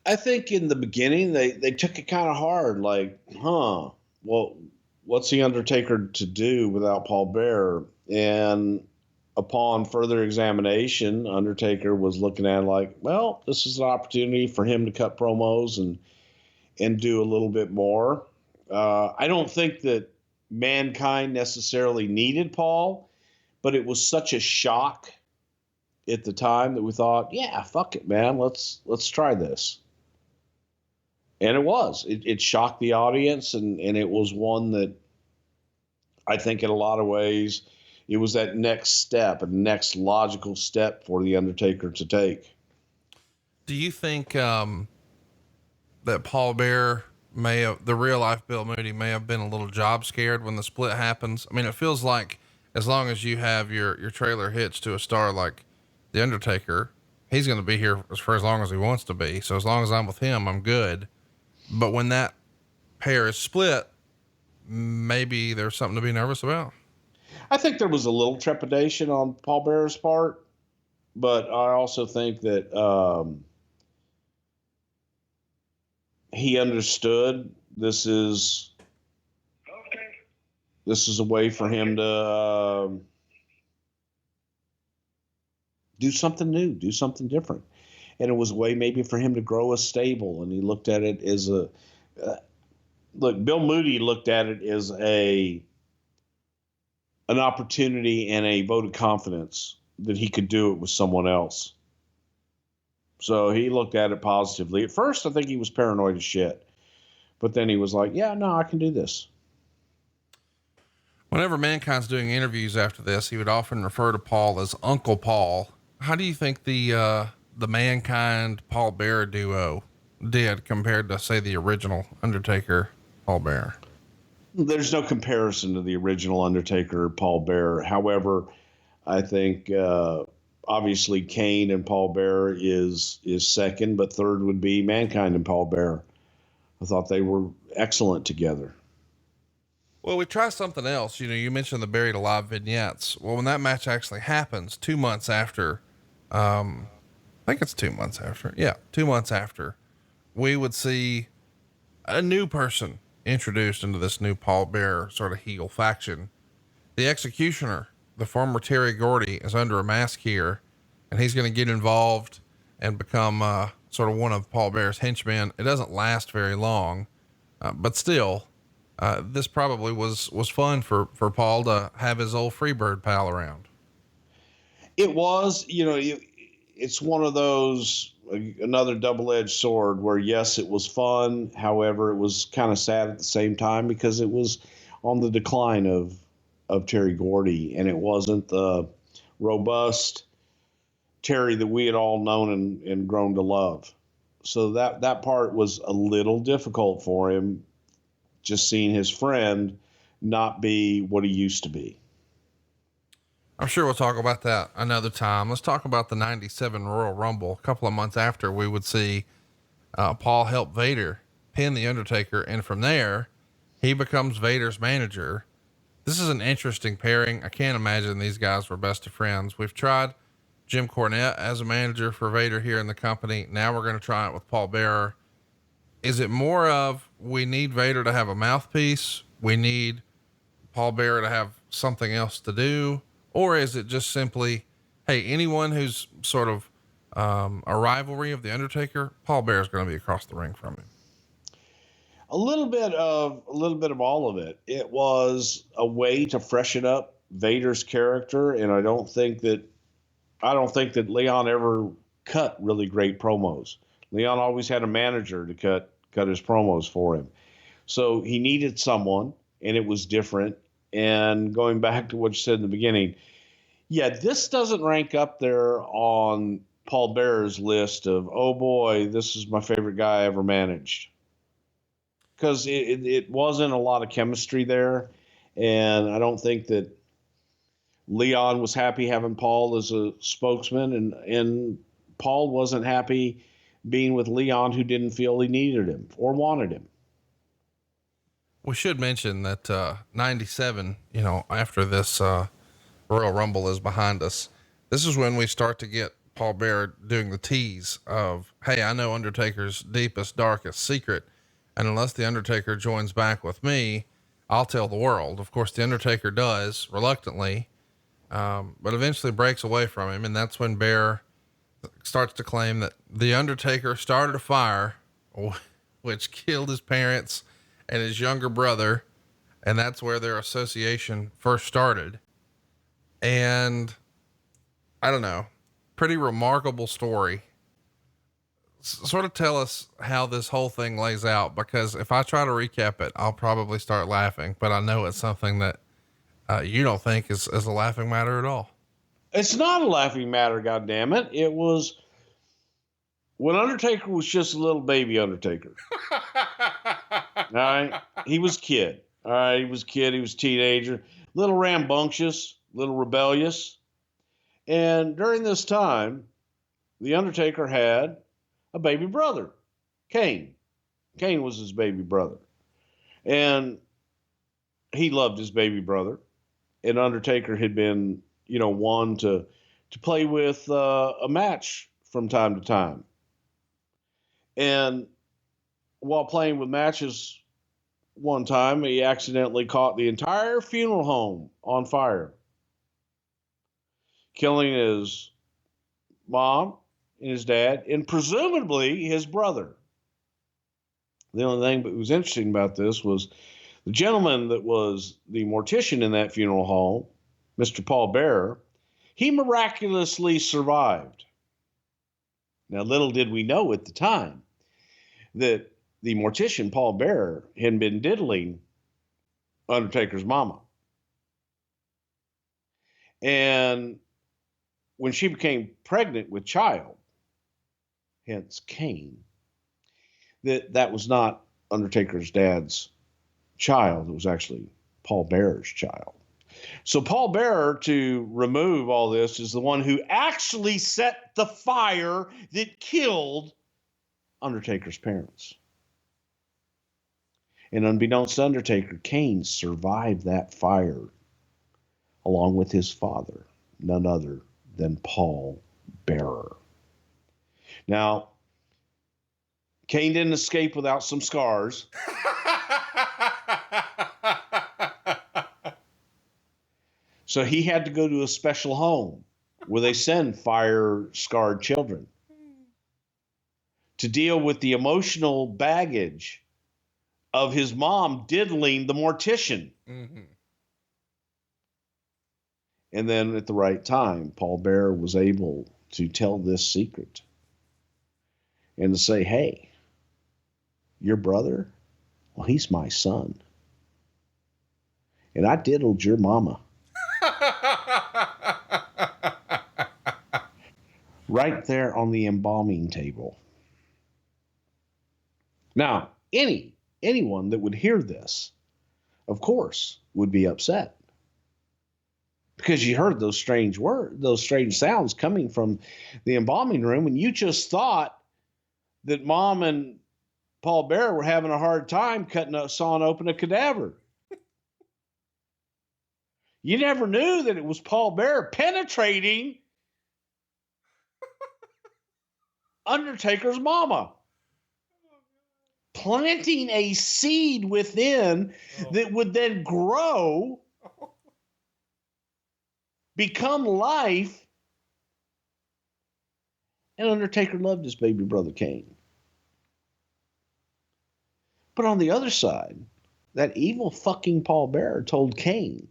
I think in the beginning they took it kind of hard, like, well, what's the Undertaker to do without Paul Beare? And upon further examination, Undertaker was looking at it like, well, this is an opportunity for him to cut promos and do a little bit more. I don't think that Mankind necessarily needed Paul, but it was such a shock at the time that we thought, yeah, fuck it, man. Let's try this. And it shocked the audience. And it was one that I think in a lot of ways, it was that next step, a next logical step for the Undertaker to take. Do you think, that Paul Beare the real life Bill Moody may have been a little job scared when the split happens? I mean, it feels like as long as you have your trailer hitched to a star like the Undertaker, he's going to be here for as long as he wants to be. So as long as I'm with him, I'm good. But when that pair is split, maybe there's something to be nervous about. I think there was a little trepidation on Paul Beare's part, but I also think that he understood this is a way for him to do something new, do something different. And it was a way maybe for him to grow a stable. And he looked at it as Bill Moody looked at it as an opportunity and a vote of confidence that he could do it with someone else. So he looked at it positively. At first, I think he was paranoid as shit, but then he was like, yeah, no, I can do this. Whenever Mankind's doing interviews after this, he would often refer to Paul as Uncle Paul. How do you think the Mankind Paul Beare duo did compared to, say, the original Undertaker Paul Beare? There's no comparison to the original Undertaker Paul Beare. However, I think obviously Kane and Paul Beare is second, but third would be Mankind and Paul Beare. I thought they were excellent together. Well, we try something else. You know, you mentioned the Buried Alive vignettes. Well, when that match actually happens, 2 months after, I think it's 2 months after. Yeah. 2 months after, we would see a new person introduced into this new Paul Beare sort of heel faction. The Executioner, the former Terry Gordy, is under a mask here, and he's going to get involved and become, sort of one of Paul Beare's henchmen. It doesn't last very long, but still, this probably was fun for Paul to have his old Freebird pal around. It was, it's one of those, another double-edged sword where, yes, it was fun. However, it was kind of sad at the same time because it was on the decline of Terry Gordy, and it wasn't the robust Terry that we had all known and grown to love. So that part was a little difficult for him, just seeing his friend not be what he used to be. I'm sure we'll talk about that another time. Let's talk about the 97 Royal Rumble. A couple of months after, we would see Paul help Vader pin the Undertaker, and from there, he becomes Vader's manager. This is an interesting pairing. I can't imagine these guys were best of friends. We've tried Jim Cornette as a manager for Vader here in the company. Now we're going to try it with Paul Beare. Is it more of, we need Vader to have a mouthpiece, we need Paul Beare to have something else to do? Or is it just simply, hey, anyone who's sort of a rivalry of the Undertaker, Paul Beare is going to be across the ring from him? A little bit of all of it. It was a way to freshen up Vader's character, and I don't think that Leon ever cut really great promos. Leon always had a manager to cut his promos for him. So he needed someone, and it was different. And going back to what you said in the beginning, yeah, this doesn't rank up there on Paul Beare's list of, oh boy, this is my favorite guy I ever managed. Because it wasn't a lot of chemistry there. And I don't think that Leon was happy having Paul as a spokesman, and Paul wasn't happy being with Leon, who didn't feel he needed him or wanted him. We should mention that 97, after this Royal Rumble is behind us, this is when we start to get Paul Beare doing the tease of, hey, I know Undertaker's deepest, darkest secret, and unless the Undertaker joins back with me, I'll tell the world. Of course, the Undertaker does, reluctantly, but eventually breaks away from him. And that's when Beare starts to claim that the Undertaker started a fire, which killed his parents and his younger brother. And that's where their association first started. And I don't know, pretty remarkable story. Sort of tell us how this whole thing lays out, because if I try to recap it, I'll probably start laughing, but I know it's something that you don't think is a laughing matter at all. It's not a laughing matter, goddammit. It was when Undertaker was just a little baby Undertaker. All right. He was kid. All right. He was kid. He was teenager, little rambunctious, little rebellious. And during this time, the Undertaker had a baby brother, Kane. Kane was his baby brother. And he loved his baby brother. And Undertaker had been, one to play with a match from time to time. And while playing with matches one time, he accidentally caught the entire funeral home on fire, killing his mom and his dad, and presumably his brother. The only thing that was interesting about this was the gentleman that was the mortician in that funeral home, Mr. Paul Beare, he miraculously survived. Now, little did we know at the time that the mortician, Paul Beare, had been diddling Undertaker's mama. And when she became pregnant with child, hence Kane, that was not Undertaker's dad's child. It was actually Paul Beare's child. So Paul Beare, to remove all this, is the one who actually set the fire that killed Undertaker's parents. And unbeknownst to Undertaker, Kane survived that fire along with his father, none other than Paul Beare. Now, Kane didn't escape without some scars. So he had to go to a special home where they send fire-scarred children to deal with the emotional baggage of his mom diddling the mortician. Mm-hmm. And then at the right time, Paul Beare was able to tell this secret and to say, hey, your brother, well, he's my son. And I diddled your mama. Right there on the embalming table. Now, anyone that would hear this, of course, would be upset. Because you heard those strange words, those strange sounds coming from the embalming room, and you just thought that Mom and Paul Beare were having a hard time sawing open a cadaver. You never knew that it was Paul Beare penetrating Undertaker's mama, planting a seed within that would then grow, become life, and Undertaker loved his baby brother Kane. But on the other side, that evil fucking Paul Beare told Kane,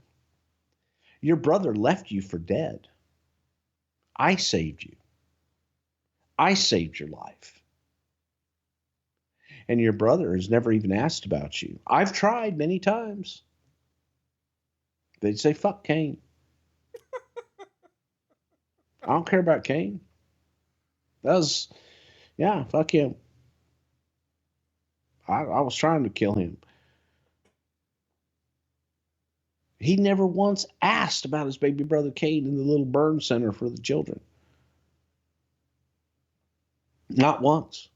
your brother left you for dead. I saved you. I saved your life. And your brother has never even asked about you. I've tried many times. They'd say, fuck Kane. I don't care about Kane. Fuck him. I was trying to kill him. He never once asked about his baby brother Kane in the little burn center for the children. Not once.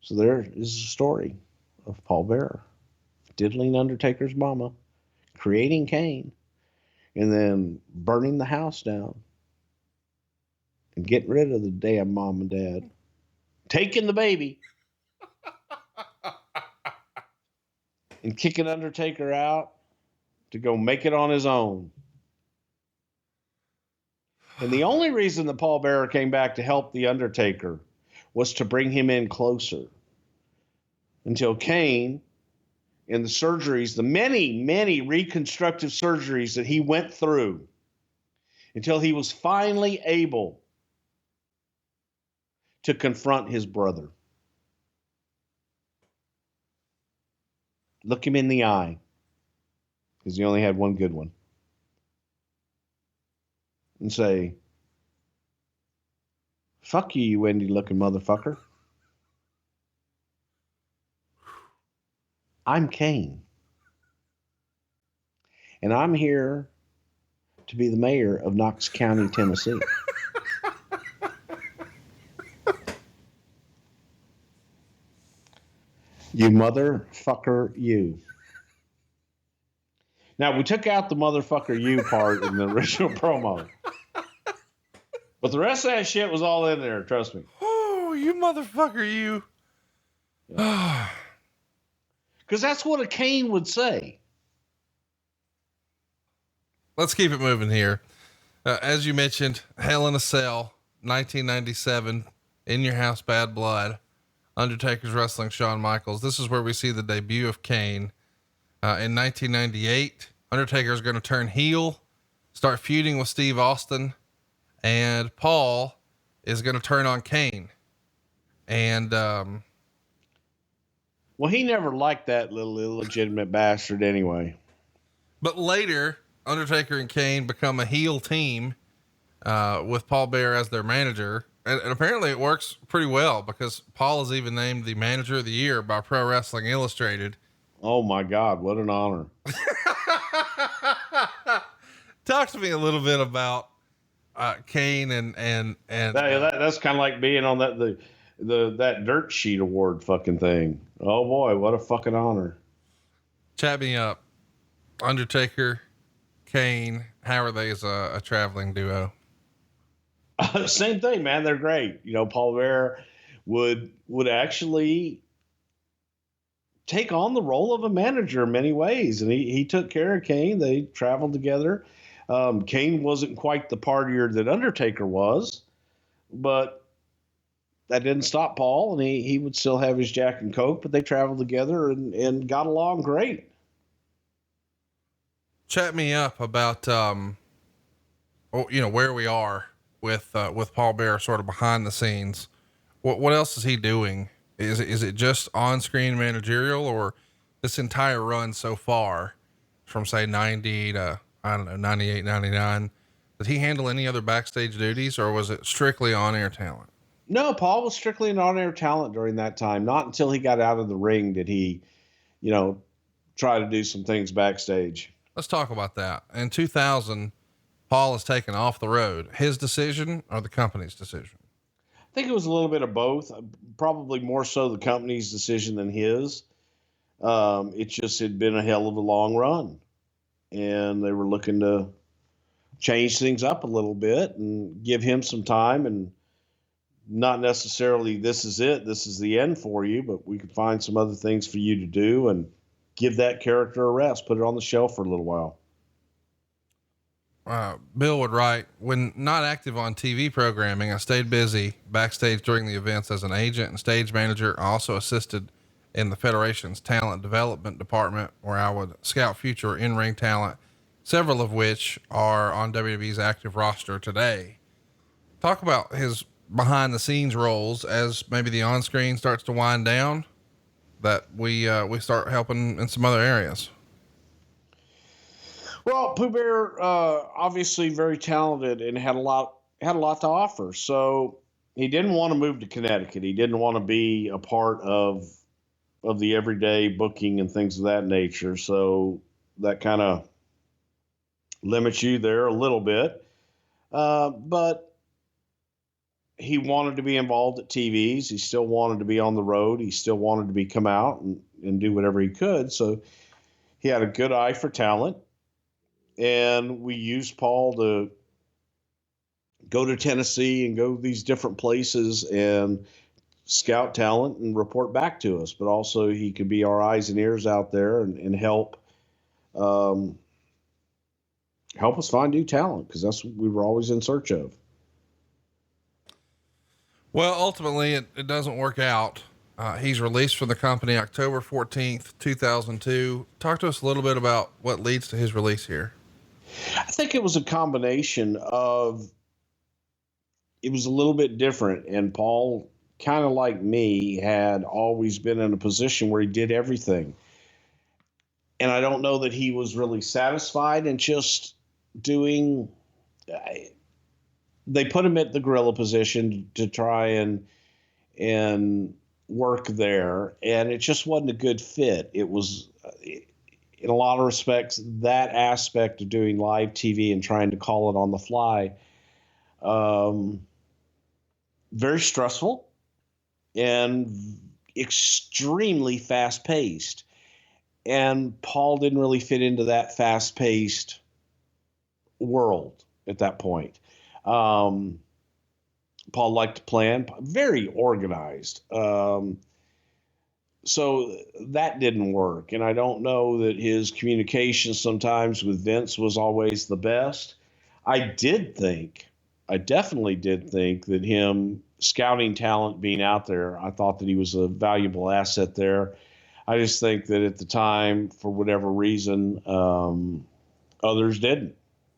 So there is a story of Paul Bearer diddling Undertaker's mama, creating Kane, and then burning the house down and getting rid of the damn mom and dad, taking the baby and kicking Undertaker out to go make it on his own. And the only reason that Paul Bearer came back to help the Undertaker was to bring him in closer until Kane and the surgeries, the many, many reconstructive surgeries that he went through, until he was finally able to confront his brother. Look him in the eye, because he only had one good one, and say, "Fuck you, you Wendy-looking motherfucker. I'm Kane. And I'm here to be the mayor of Knox County, Tennessee." You motherfucker, you. Now, we took out the motherfucker you part in the original promo. But the rest of that shit was all in there, trust me. Oh, you motherfucker, you. Because that's what a Kane would say. Let's keep it moving here. As you mentioned, Hell in a Cell, 1997, In Your House, Bad Blood, Undertaker's wrestling Shawn Michaels. This is where we see the debut of Kane. In 1998, Undertaker's going to turn heel, start feuding with Steve Austin, and Paul is going to turn on Kane. And, well, he never liked that little illegitimate bastard anyway. But later, Undertaker and Kane become a heel team, with Paul Bearer as their manager. And apparently it works pretty well, because Paul is even named the Manager of the Year by Pro Wrestling Illustrated. Oh my God, what an honor. Talk to me a little bit about Kane and that's kind of like being on that dirt sheet award fucking thing. Oh boy, what a fucking honor. Chat me up. Undertaker, Kane, how are they as a traveling duo? Same thing, man. They're great. You know, Paul Bearer would actually take on the role of a manager in many ways. And he took care of Kane. They traveled together. Kane wasn't quite the partier that Undertaker was, but that didn't stop Paul, and he would still have his Jack and Coke, but they traveled together and got along great. Chat me up about, where we are with Paul Bearer sort of behind the scenes. What else is he doing? Is it just on-screen managerial, or this entire run so far from say 90 to, I don't know, 98, 99? Did he handle any other backstage duties, or was it strictly on-air talent? No, Paul was strictly an on-air talent during that time. Not until he got out of the ring did he, try to do some things backstage. Let's talk about that. In 2000, Paul is taken off the road. His decision or the company's decision? I think it was a little bit of both. Probably more so the company's decision than his. It just had been a hell of a long run, and they were looking to change things up a little bit and give him some time, and not necessarily this is it, this is the end for you, but we could find some other things for you to do and give that character a rest, put it on the shelf for a little while. Bill would write, when not active on TV programming, I stayed busy backstage during the events as an agent and stage manager. I also assisted in the Federation's talent development department, where I would scout future in-ring talent, several of which are on WWE's active roster today. Talk about his behind the scenes roles as maybe the on-screen starts to wind down, that we start helping in some other areas. Well, Pooh Bear, obviously very talented and had a lot to offer. So he didn't want to move to Connecticut. He didn't want to be a part of the everyday booking and things of that nature. So that kind of limits you there a little bit. But he wanted to be involved at TVs. He still wanted to be on the road. He still wanted to come out and do whatever he could. So he had a good eye for talent. And we used Paul to go to Tennessee and go these different places and scout talent and report back to us. But also he could be our eyes and ears out there and help us find new talent, because that's what we were always in search of. Well, ultimately it doesn't work out. He's released from the company October 14th, 2002. Talk to us a little bit about what leads to his release here. I think it was a combination of, it was a little bit different. And Paul, kind of like me, had always been in a position where he did everything. And I don't know that he was really satisfied in just doing, they put him at the gorilla position to try and work there. And it just wasn't a good fit. It was, in a lot of respects, that aspect of doing live TV and trying to call it on the fly, very stressful and extremely fast paced. And Paul didn't really fit into that fast paced world at that point. Paul liked to plan, very organized. So that didn't work. And I don't know that his communication sometimes with Vince was always the best. I definitely did think that him scouting talent, being out there, I thought that he was a valuable asset there. I just think that at the time, for whatever reason, others didn't.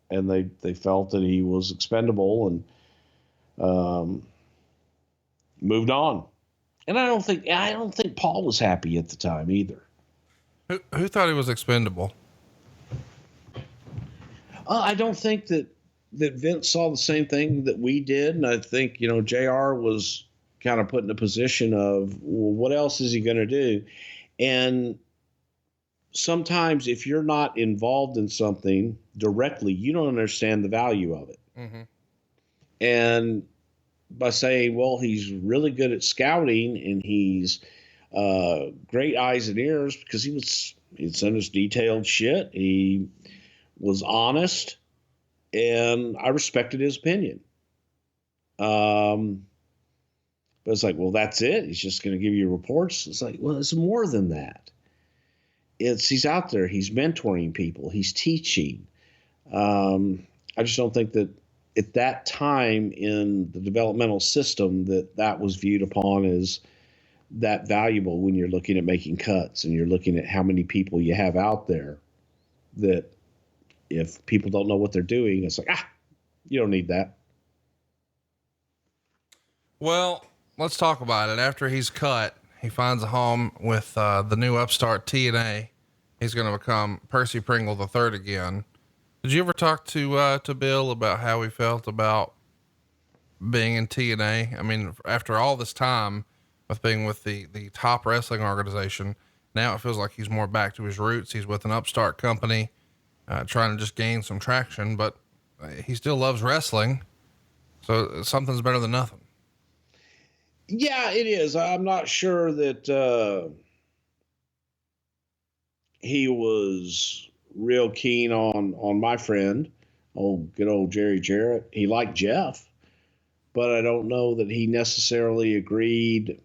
And they felt that he was expendable and moved on. And I don't think Paul was happy at the time either. Who thought he was expendable? I don't think that Vince saw the same thing that we did. And I think, JR was kind of put in a position of, well, what else is he going to do? And sometimes if you're not involved in something directly, you don't understand the value of it. Mm-hmm. And by saying, well, he's really good at scouting and he's great eyes and ears, because he'd send us detailed shit. He was honest, and I respected his opinion. But it's like, well, that's it. He's just going to give you reports. It's like, well, it's more than that. He's out there. He's mentoring people. He's teaching. I just don't think that at that time in the developmental system that was viewed upon as that valuable when you're looking at making cuts and you're looking at how many people you have out there, that if people don't know what they're doing, it's like, you don't need that. Well, let's talk about it. After he's cut, he finds a home with the new upstart TNA. He's going to become Percy Pringle III again. Did you ever talk to Bill about how he felt about being in TNA? I mean, after all this time with being with the top wrestling organization, now it feels like he's more back to his roots. He's with an upstart company, trying to just gain some traction, but he still loves wrestling. So something's better than nothing. Yeah, it is. I'm not sure that he was real keen on my friend, good old Jerry Jarrett. He liked Jeff, but I don't know that he necessarily agreed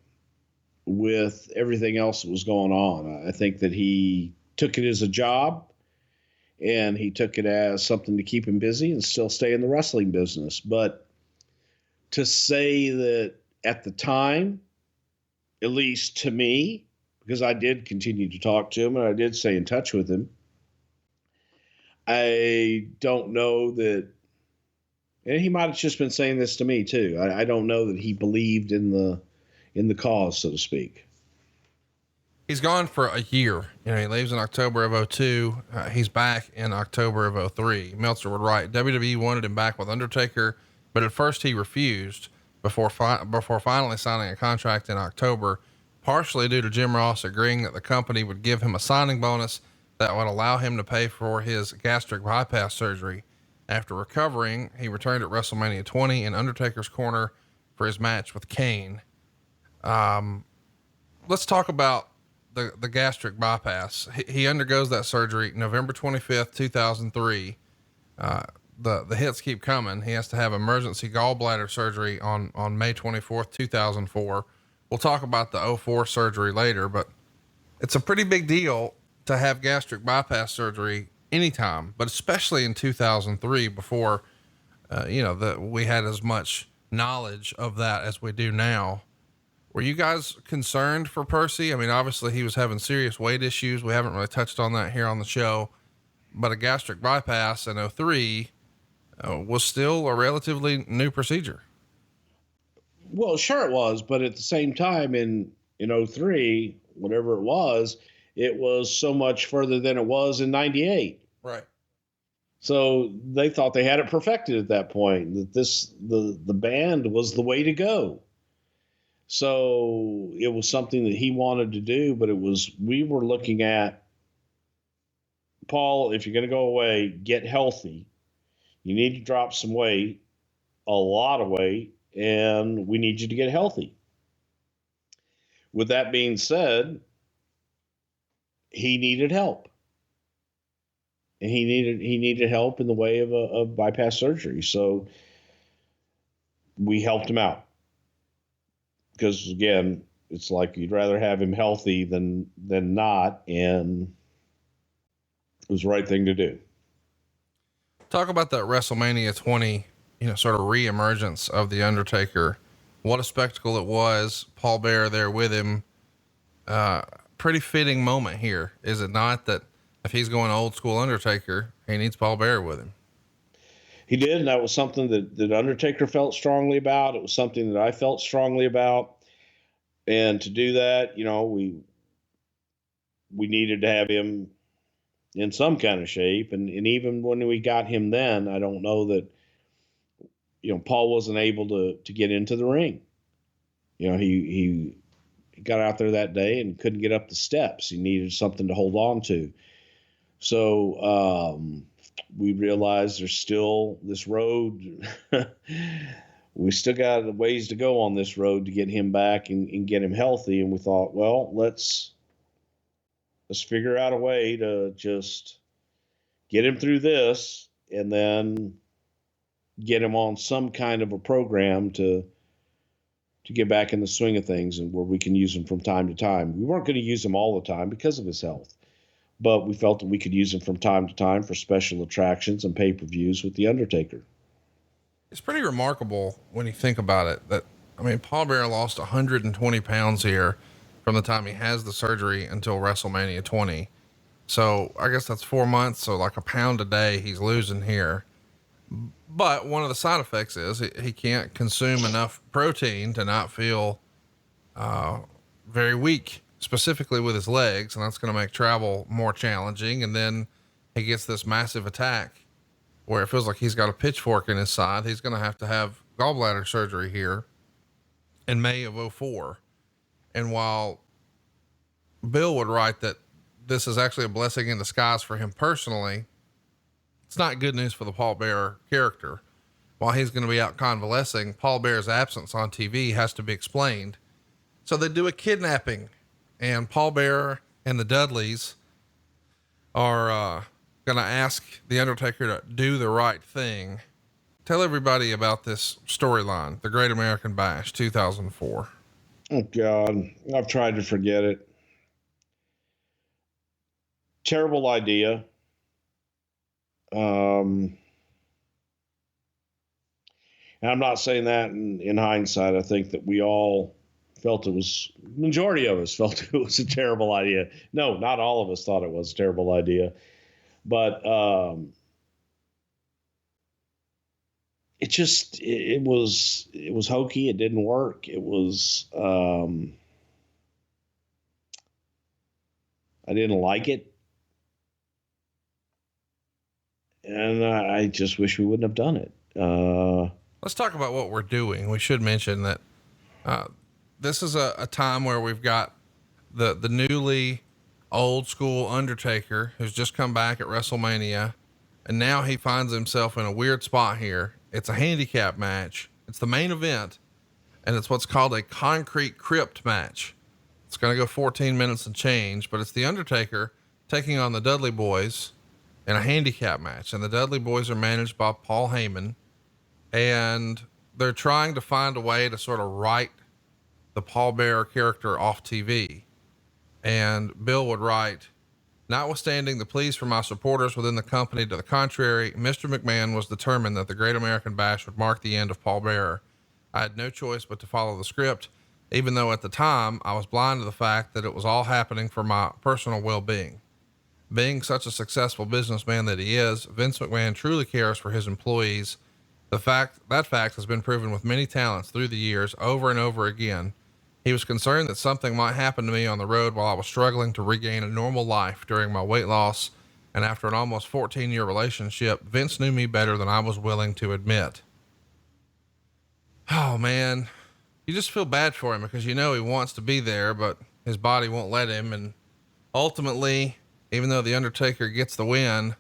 with everything else that was going on. I think that he took it as a job, and he took it as something to keep him busy and still stay in the wrestling business. But to say that at the time, at least to me, because I did continue to talk to him and I did stay in touch with him, I don't know that, and he might have just been saying this to me too. I don't know that he believed in the cause, so to speak. He's gone for a year. He leaves in October of 2002. He's back in October of 2003. Meltzer would write, WWE wanted him back with Undertaker, but at first he refused before finally signing a contract in October, partially due to Jim Ross agreeing that the company would give him a signing bonus that would allow him to pay for his gastric bypass surgery. After recovering, he returned at WrestleMania 20 in Undertaker's corner for his match with Kane. Let's talk about the gastric bypass. He undergoes that surgery November 25th, 2003. The hits keep coming. He has to have emergency gallbladder surgery on May 24th, 2004. We'll talk about the 04 surgery later, but it's a pretty big deal to have gastric bypass surgery anytime, but especially in 2003 before, we had as much knowledge of that as we do now. Were you guys concerned for Percy? I mean, obviously he was having serious weight issues. We haven't really touched on that here on the show, but a gastric bypass in 03 was still a relatively new procedure. Well, sure it was, but at the same time in 03, whatever it was so much further than it was in 98. Right. So they thought they had it perfected at that point, that the band was the way to go. So it was something that he wanted to do, but we were looking at, Paul, if you're going to go away, get healthy. You need to drop some weight, a lot of weight, and we need you to get healthy. With that being said, he needed help. And he needed help in the way of a bypass surgery. So we helped him out. Because again, it's like you'd rather have him healthy than not, and it was the right thing to do. Talk about that WrestleMania 20, sort of re-emergence of the Undertaker. What a spectacle it was. Paul Beare there with him. Pretty fitting moment here, is it not? That if he's going old school Undertaker, he needs Paul Beare with him. He did, and that was something that Undertaker felt strongly about. It was something that I felt strongly about. And to do that, we needed to have him in some kind of shape. And even when we got him then, I don't know that, Paul wasn't able to get into the ring. He got out there that day and couldn't get up the steps. He needed something to hold on to. So we realized there's still this road. We still got a ways to go on this road to get him back and get him healthy. And we thought, well, let's figure out a way to just get him through this and then get him on some kind of a program to get back in the swing of things, and where we can use him from time to time. We weren't going to use him all the time because of his health, but we felt that we could use him from time to time for special attractions and pay-per-views with The Undertaker. It's pretty remarkable when you think about it Paul Beare lost 120 pounds here from the time he has the surgery until WrestleMania 20. So I guess that's 4 months. So like a pound a day he's losing here. But one of the side effects is he can't consume enough protein to not feel, very weak, specifically with his legs. And that's going to make travel more challenging. And then he gets this massive attack where it feels like he's got a pitchfork in his side. He's going to have gallbladder surgery here in May of 04. And while Bill would write that this is actually a blessing in disguise for him personally, it's not good news for the Paul Beare character. While he's going to be out convalescing, Paul Beare's absence on TV has to be explained. So they do a kidnapping, and Paul Beare and the Dudleys are, going to ask the Undertaker to do the right thing. Tell everybody about this storyline, the Great American Bash 2004. Oh God, I've tried to forget it. Terrible idea. And I'm not saying that in hindsight. I think that we all felt majority of us felt it was a terrible idea. No, not all of us thought it was a terrible idea, but it was hokey. It didn't work. It was, I didn't like it. And I just wish we wouldn't have done it. Let's talk about what we're doing. We should mention that, this is a time where we've got the newly old school Undertaker who's just come back at WrestleMania And now he finds himself in a weird spot here. It's a handicap match. It's the main event, and it's what's called a concrete crypt match. It's going to go 14 minutes and change, but it's the Undertaker taking on the Dudley Boys in a handicap match. And the Dudley Boys are managed by Paul Heyman, and they're trying to find a way to sort of write the Paul Bearer character off TV. And Bill would write, notwithstanding the pleas from my supporters within the company to the contrary, Mr. McMahon was determined that the Great American Bash would mark the end of Paul Bearer. I had no choice but to follow the script, even though at the time I was blind to the fact that it was all happening for my personal well-being. Being such a successful businessman that he is, Vince McMahon truly cares for his employees. That fact has been proven with many talents through the years over and over again. He was concerned that something might happen to me on the road while I was struggling to regain a normal life during my weight loss. And after an almost 14-year relationship, Vince knew me better than I was willing to admit. Oh man, you just feel bad for him because you know he wants to be there, but his body won't let him. And ultimately, even though the Undertaker gets the win,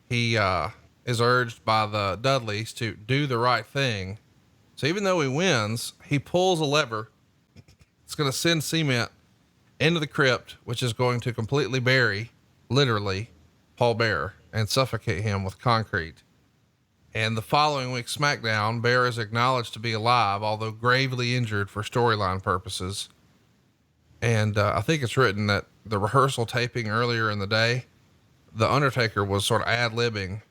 he is urged by the Dudleys to do the right thing. So even though he wins, he pulls a lever. It's going to send cement into the crypt, which is going to completely bury, literally, Paul Bearer and suffocate him with concrete. And the following week's SmackDown, Bear is acknowledged to be alive, although gravely injured for storyline purposes. And I think it's written that the rehearsal taping earlier in the day, the Undertaker was sort of ad-libbing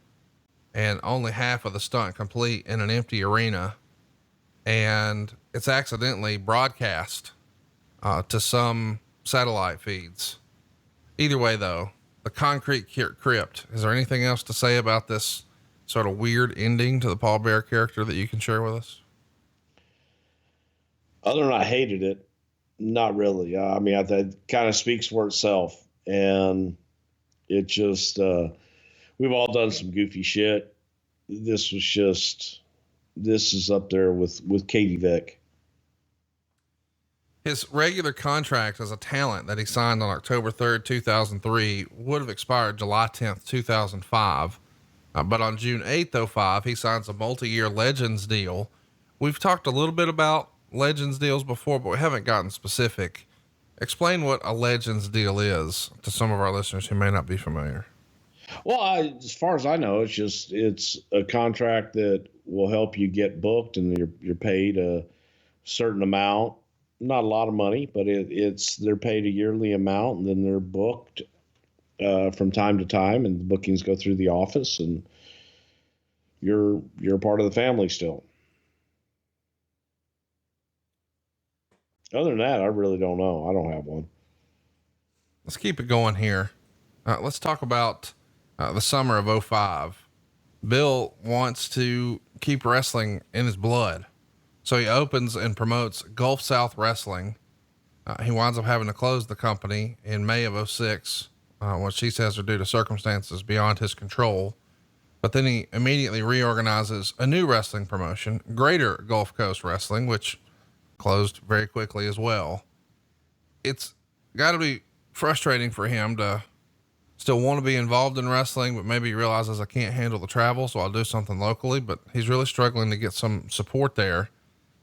and only half of the stunt complete in an empty arena. And it's accidentally broadcast to some satellite feeds. Either way though, the concrete crypt, is there anything else to say about this sort of weird ending to the Paul Bearer character that you can share with us? Other than I hated it, not really. I mean, that kind of speaks for itself. And it just, we've all done some goofy shit. This is up there with Katie Vick. His regular contract as a talent that he signed on October 3rd, 2003 would have expired July 10th, 2005. But on June 8th, 05, he signs a multi-year Legends deal. We've talked a little bit about Legends deals before, but we haven't gotten specific. Explain what a Legends deal is to some of our listeners who may not be familiar. Well, as far as I know, it's a contract that will help you get booked, and you're paid a certain amount, not a lot of money, but they're paid a yearly amount, and then they're booked from time to time, and the bookings go through the office, and you're a part of the family still. Other than that, I really don't know. I don't have one. Let's keep it going here. Let's talk about the summer of 05. Bill wants to keep wrestling in his blood. So he opens and promotes Gulf South Wrestling. He winds up having to close the company in May of 06, what she says are due to circumstances beyond his control. But then he immediately reorganizes a new wrestling promotion, Greater Gulf Coast Wrestling, which closed very quickly as well. It's got to be frustrating for him to still want to be involved in wrestling, but maybe he realizes I can't handle the travel, so I'll do something locally, but he's really struggling to get some support there.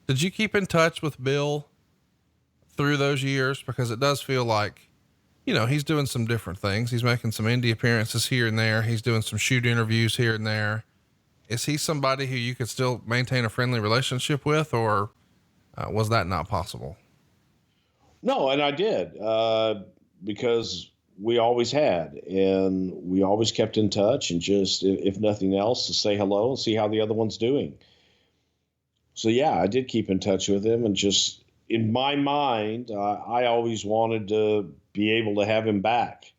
Did you keep in touch with Bill through those years? Because it does feel like, you know, he's doing some different things. He's making some indie appearances here and there. He's doing some shoot interviews here and there. Is he somebody who you could still maintain a friendly relationship with, or was that not possible? No, and I did, because we always had, and we always kept in touch, and just, if nothing else, to say hello and see how the other one's doing. So yeah, I did keep in touch with him, and just in my mind, I always wanted to be able to have him back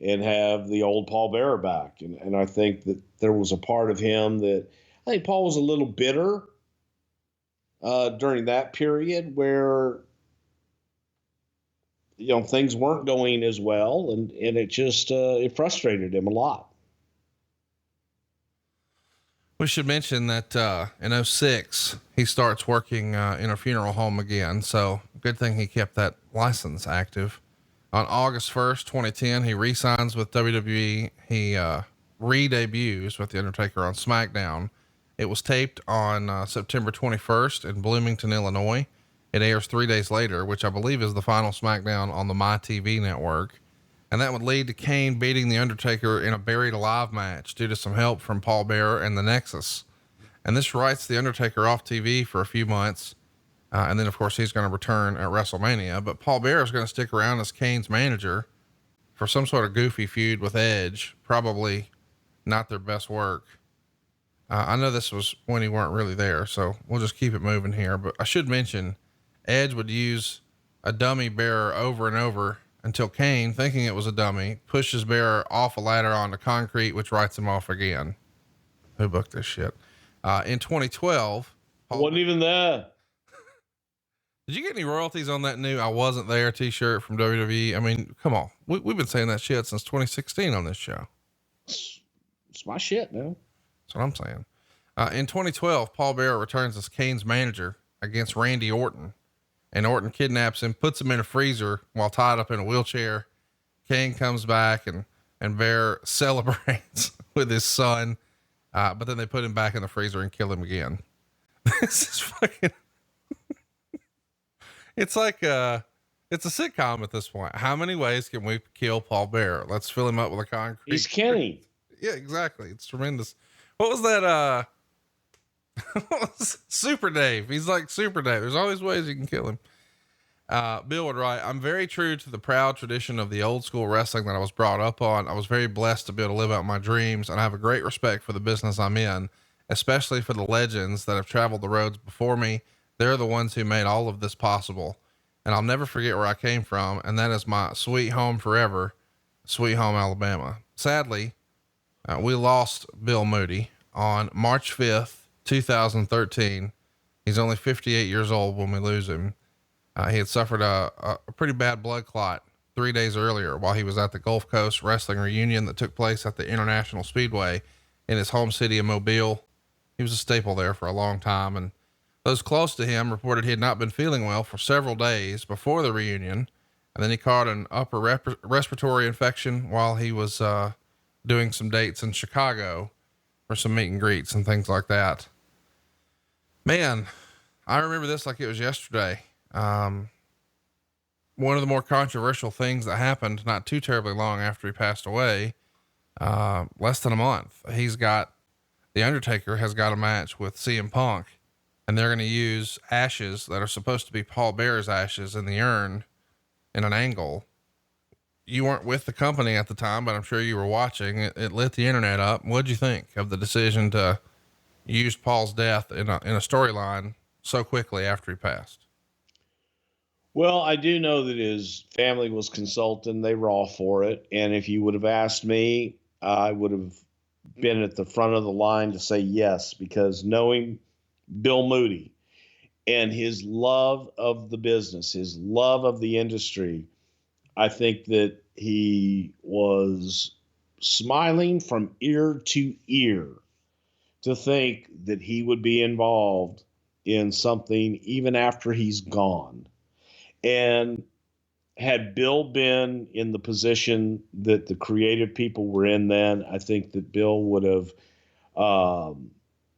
and have the old Paul Bearer back. And I think that there was a part of him that I think Paul was a little bitter during that period where, you know, things weren't going as well, and it just, it frustrated him a lot. We should mention that, in 06, he starts working, in a funeral home again. So good thing he kept that license active. On August 1st, 2010, he re-signs with WWE. He, re-debuts with The Undertaker on SmackDown. It was taped on September 21st in Bloomington, Illinois. It airs 3 days later, which I believe is the final SmackDown on the MyTV network. And that would lead to Kane beating The Undertaker in a Buried Alive match due to some help from Paul Beare and the Nexus. And this writes The Undertaker off TV for a few months. And then of course he's going to return at WrestleMania, but Paul Beare is going to stick around as Kane's manager for some sort of goofy feud with Edge. Probably not their best work. I know this was when he weren't really there, so we'll just keep it moving here. But I should mention Edge would use a dummy Bearer over and over until Kane, thinking it was a dummy, pushes Bearer off a ladder onto concrete, which writes him off again. Who booked this shit? In 2012, I wasn't even there. Did you get any royalties on that new "I wasn't there" t-shirt from WWE? I mean, come on. We've been saying that shit since 2016 on this show. It's my shit, man. That's what I'm saying. In 2012, Paul Bearer returns as Kane's manager against Randy Orton, and Orton kidnaps him, puts him in a freezer while tied up in a wheelchair. Kane comes back and Bear celebrates with his son. But then they put him back in the freezer and kill him again. This is fucking, it's like, it's a sitcom at this point. How many ways can we kill Paul Bearer? Let's fill him up with a concrete. He's Kenny. Yeah, exactly. It's tremendous. What was that? Super Dave. He's like Super Dave. There's always ways you can kill him. Bill would write, I'm very true to the proud tradition of the old school wrestling that I was brought up on. I was very blessed to be able to live out my dreams, and I have a great respect for the business I'm in, especially for the legends that have traveled the roads before me. They're the ones who made all of this possible, and I'll never forget where I came from. And that is my sweet home forever, Sweet Home, Alabama. Sadly, we lost Bill Moody on March 5th, 2013. He's only 58 years old when we lose him. He had suffered a pretty bad blood clot 3 days earlier while he was at the Gulf Coast wrestling reunion that took place at the International Speedway in his home city of Mobile. He was a staple there for a long time, and those close to him reported he had not been feeling well for several days before the reunion. And then he caught an upper respiratory infection while he was, doing some dates in Chicago for some meet and greets and things like that. Man, I remember this like it was yesterday. One of the more controversial things that happened not too terribly long after he passed away, less than a month, The Undertaker has got a match with CM Punk, and they're going to use ashes that are supposed to be Paul Bearer's ashes in the urn in an angle. You weren't with the company at the time, but I'm sure you were watching. It lit the internet up. What'd you think of the decision to use Paul's death in a storyline so quickly after he passed? Well, I do know that his family was consulting. They were all for it. And if you would have asked me, I would have been at the front of the line to say yes, because knowing Bill Moody and his love of the business, his love of the industry, I think that he was smiling from ear to ear to think that he would be involved in something even after he's gone. And had Bill been in the position that the creative people were in then, I think that Bill would have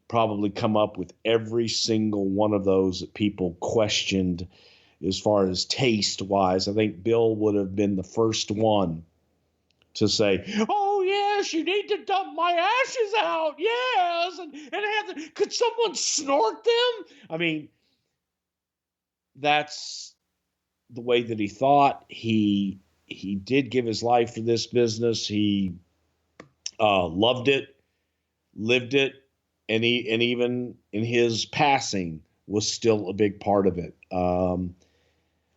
probably come up with every single one of those that people questioned as far as taste wise. I think Bill would have been the first one to say, oh yes, you need to dump my ashes out. Yes. And could someone snort them? I mean, that's the way that he thought. He did give his life for this business. He loved it, lived it, and even in his passing was still a big part of it.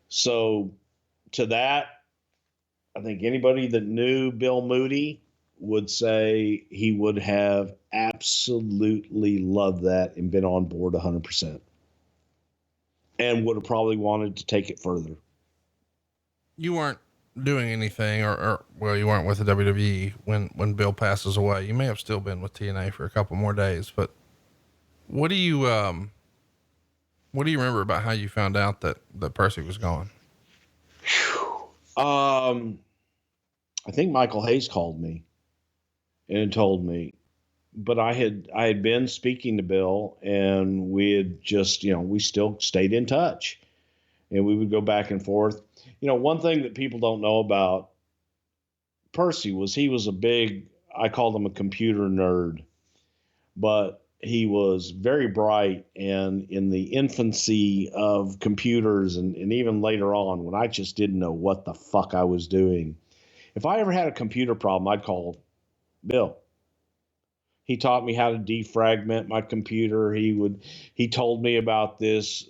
So to that, I think anybody that knew Bill Moody would say he would have absolutely loved that and been on board 100%. And would have probably wanted to take it further. You weren't doing anything or you weren't with the WWE when Bill passes away. You may have still been with TNA for a couple more days, but what do you remember about how you found out that Percy was gone? I think Michael Hayes called me and told me. But I had been speaking to Bill, and we had just, we still stayed in touch, and we would go back and forth. One thing that people don't know about Percy was he was I called him a computer nerd, but he was very bright, and in the infancy of computers and even later on when I just didn't know what the fuck I was doing. If I ever had a computer problem, I'd call Bill. He taught me how to defragment my computer. He told me about this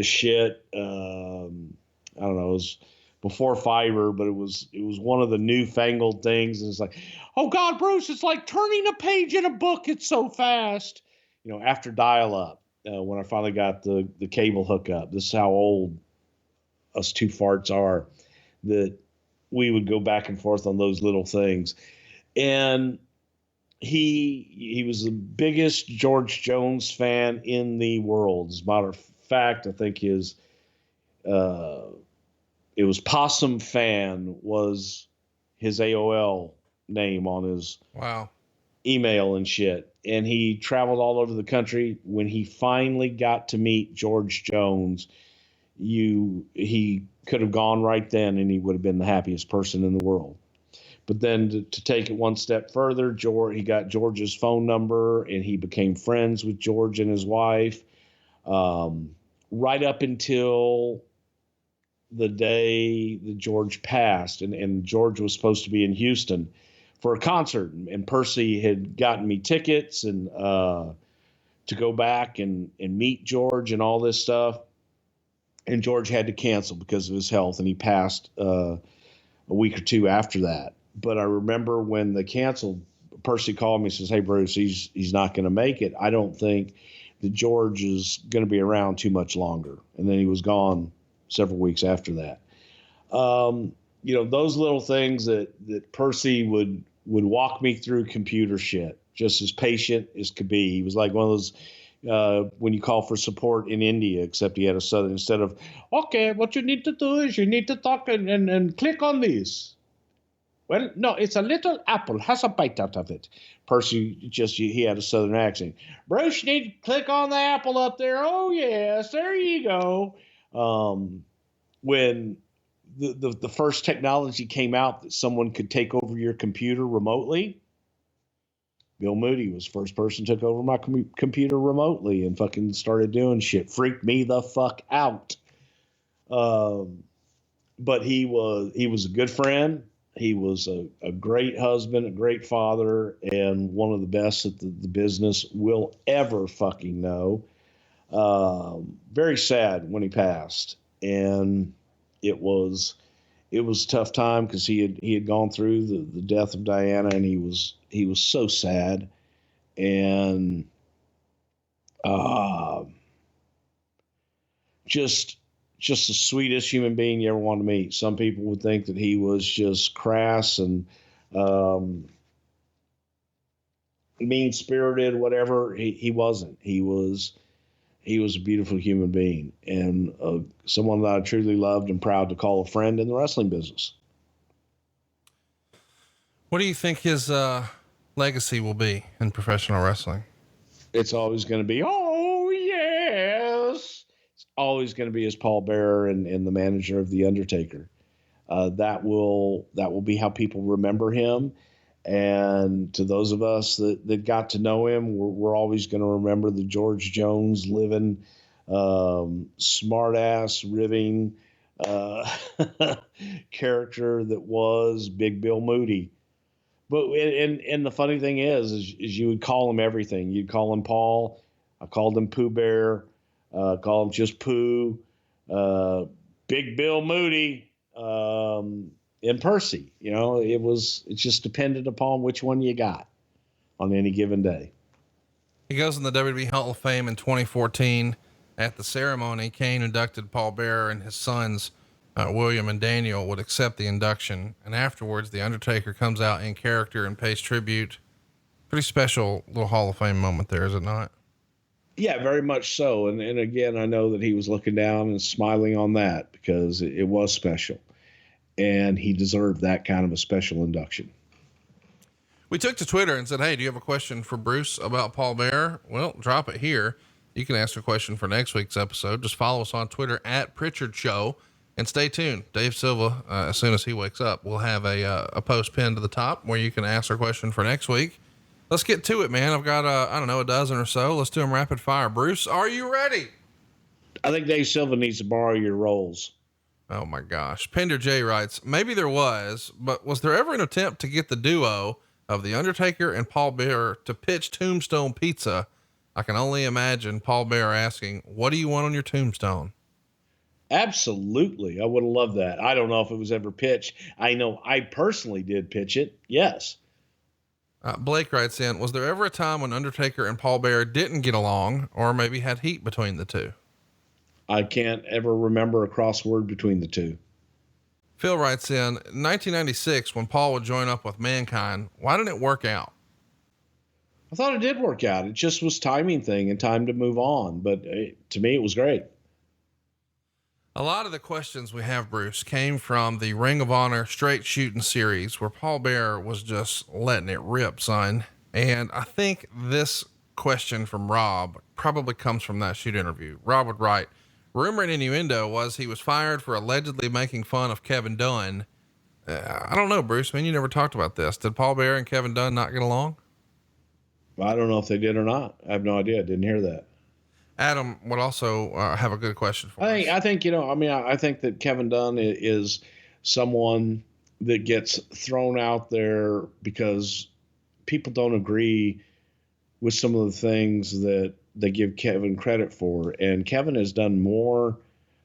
shit. I don't know, it was before fiber, but it was one of the newfangled things. And it's like, oh God, Bruce, it's like turning a page in a book. It's so fast. After dial-up, when I finally got the cable hookup, this is how old us two farts are, that we would go back and forth on those little things. And he was the biggest George Jones fan in the world. As a matter of fact, I think his it was Possum Fan was his AOL name on his email and shit. And he traveled all over the country. When he finally got to meet George Jones, he could have gone right then, and he would have been the happiest person in the world. But then to take it one step further, he got George's phone number, and he became friends with George and his wife, right up until the day that George passed. And George was supposed to be in Houston for a concert, and Percy had gotten me tickets and to go back and meet George and all this stuff. And George had to cancel because of his health, and he passed a week or two after that. But I remember when they canceled, Percy called me and says, hey, Bruce, he's not going to make it. I don't think that George is going to be around too much longer. And then he was gone several weeks after that. Those little things that Percy would walk me through computer shit, just as patient as could be. He was like one of those, when you call for support in India, except he had a southern, instead of, okay, what you need to do is you need to talk and click on this. Well, no, it's a little apple. Has a bite out of it. Percy he had a southern accent. Bruce, you need to click on the apple up there. Oh, yes, there you go. When the first technology came out that someone could take over your computer remotely, Bill Moody was the first person took over my computer remotely and fucking started doing shit. Freaked me the fuck out. But he was a good friend. He was a great husband, a great father, and one of the best that the business will ever fucking know. Very sad when he passed, and it was a tough time because he had gone through the death of Diana, and he was so sad, and just the sweetest human being you ever want to meet. Some people would think that he was just crass and mean-spirited, whatever. He wasn't. He was a beautiful human being, and someone that I truly loved and proud to call a friend in the wrestling business. What do you think his legacy will be in professional wrestling? It's always going to be, oh, yes. It's always going to be as Paul Bearer and the manager of The Undertaker. That will be how people remember him. And to those of us that got to know him, we're always going to remember the George Jones living, smart ass, ribbing character that was Big Bill Moody. But and the funny thing is you would call him everything. You'd call him Paul. I called him Pooh Bear. Call him just Pooh. Big Bill Moody. And Percy, it's just dependent upon which one you got on any given day. He goes in the WWE Hall of Fame in 2014. At the ceremony, Kane inducted Paul Bearer, and his sons, William and Daniel, would accept the induction. And afterwards, The Undertaker comes out in character and pays tribute. Pretty special little Hall of Fame moment there, is it not? Yeah, very much so. And again, I know that he was looking down and smiling on that because it was special. And he deserved that kind of a special induction. We took to Twitter and said, hey, do you have a question for Bruce about Paul Beare? Well, drop it here. You can ask a question for next week's episode. Just follow us on Twitter at Prichard Show and stay tuned. Dave Silva, as soon as he wakes up, we'll have a post pinned to the top where you can ask a question for next week. Let's get to it, man. I've got, a dozen or so. Let's do them rapid fire. Bruce, are you ready? I think Dave Silva needs to borrow your roles. Oh my gosh. Pender J writes, maybe there was, but was there ever an attempt to get the duo of The Undertaker and Paul Beare to pitch Tombstone Pizza? I can only imagine Paul Beare asking, what do you want on your tombstone? Absolutely. I would have loved that. I don't know if it was ever pitched. I know I personally did pitch it. Yes. Blake writes in, was there ever a time when Undertaker and Paul Beare didn't get along or maybe had heat between the two? I can't ever remember a crossword between the two. Phil writes in 1996, when Paul would join up with Mankind, why didn't it work out? I thought it did work out. It just was timing thing and time to move on. But to me, it was great. A lot of the questions we have, Bruce, came from the Ring of Honor straight shooting series where Paul Beare was just letting it rip, son. And I think this question from Rob probably comes from that shoot interview. Rob would write, rumor and innuendo was he was fired for allegedly making fun of Kevin Dunn. I don't know, Bruce, man, you never talked about this. Did Paul Beare and Kevin Dunn not get along? I don't know if they did or not. I have no idea. I didn't hear that. Adam would also have a good question for us. I think, I think that Kevin Dunn is someone that gets thrown out there because people don't agree with some of the things that they give Kevin credit for. And Kevin has done more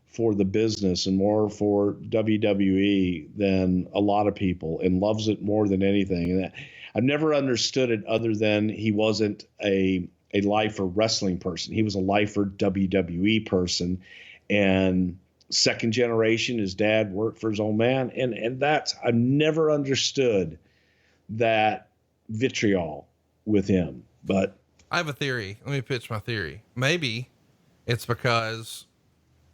for the business and more for WWE than a lot of people and loves it more than anything. And I've never understood it other than he wasn't a lifer wrestling person. He was a lifer WWE person, and second generation, his dad worked for his own man. And I've never understood that vitriol with him, but I have a theory. Let me pitch my theory. Maybe it's because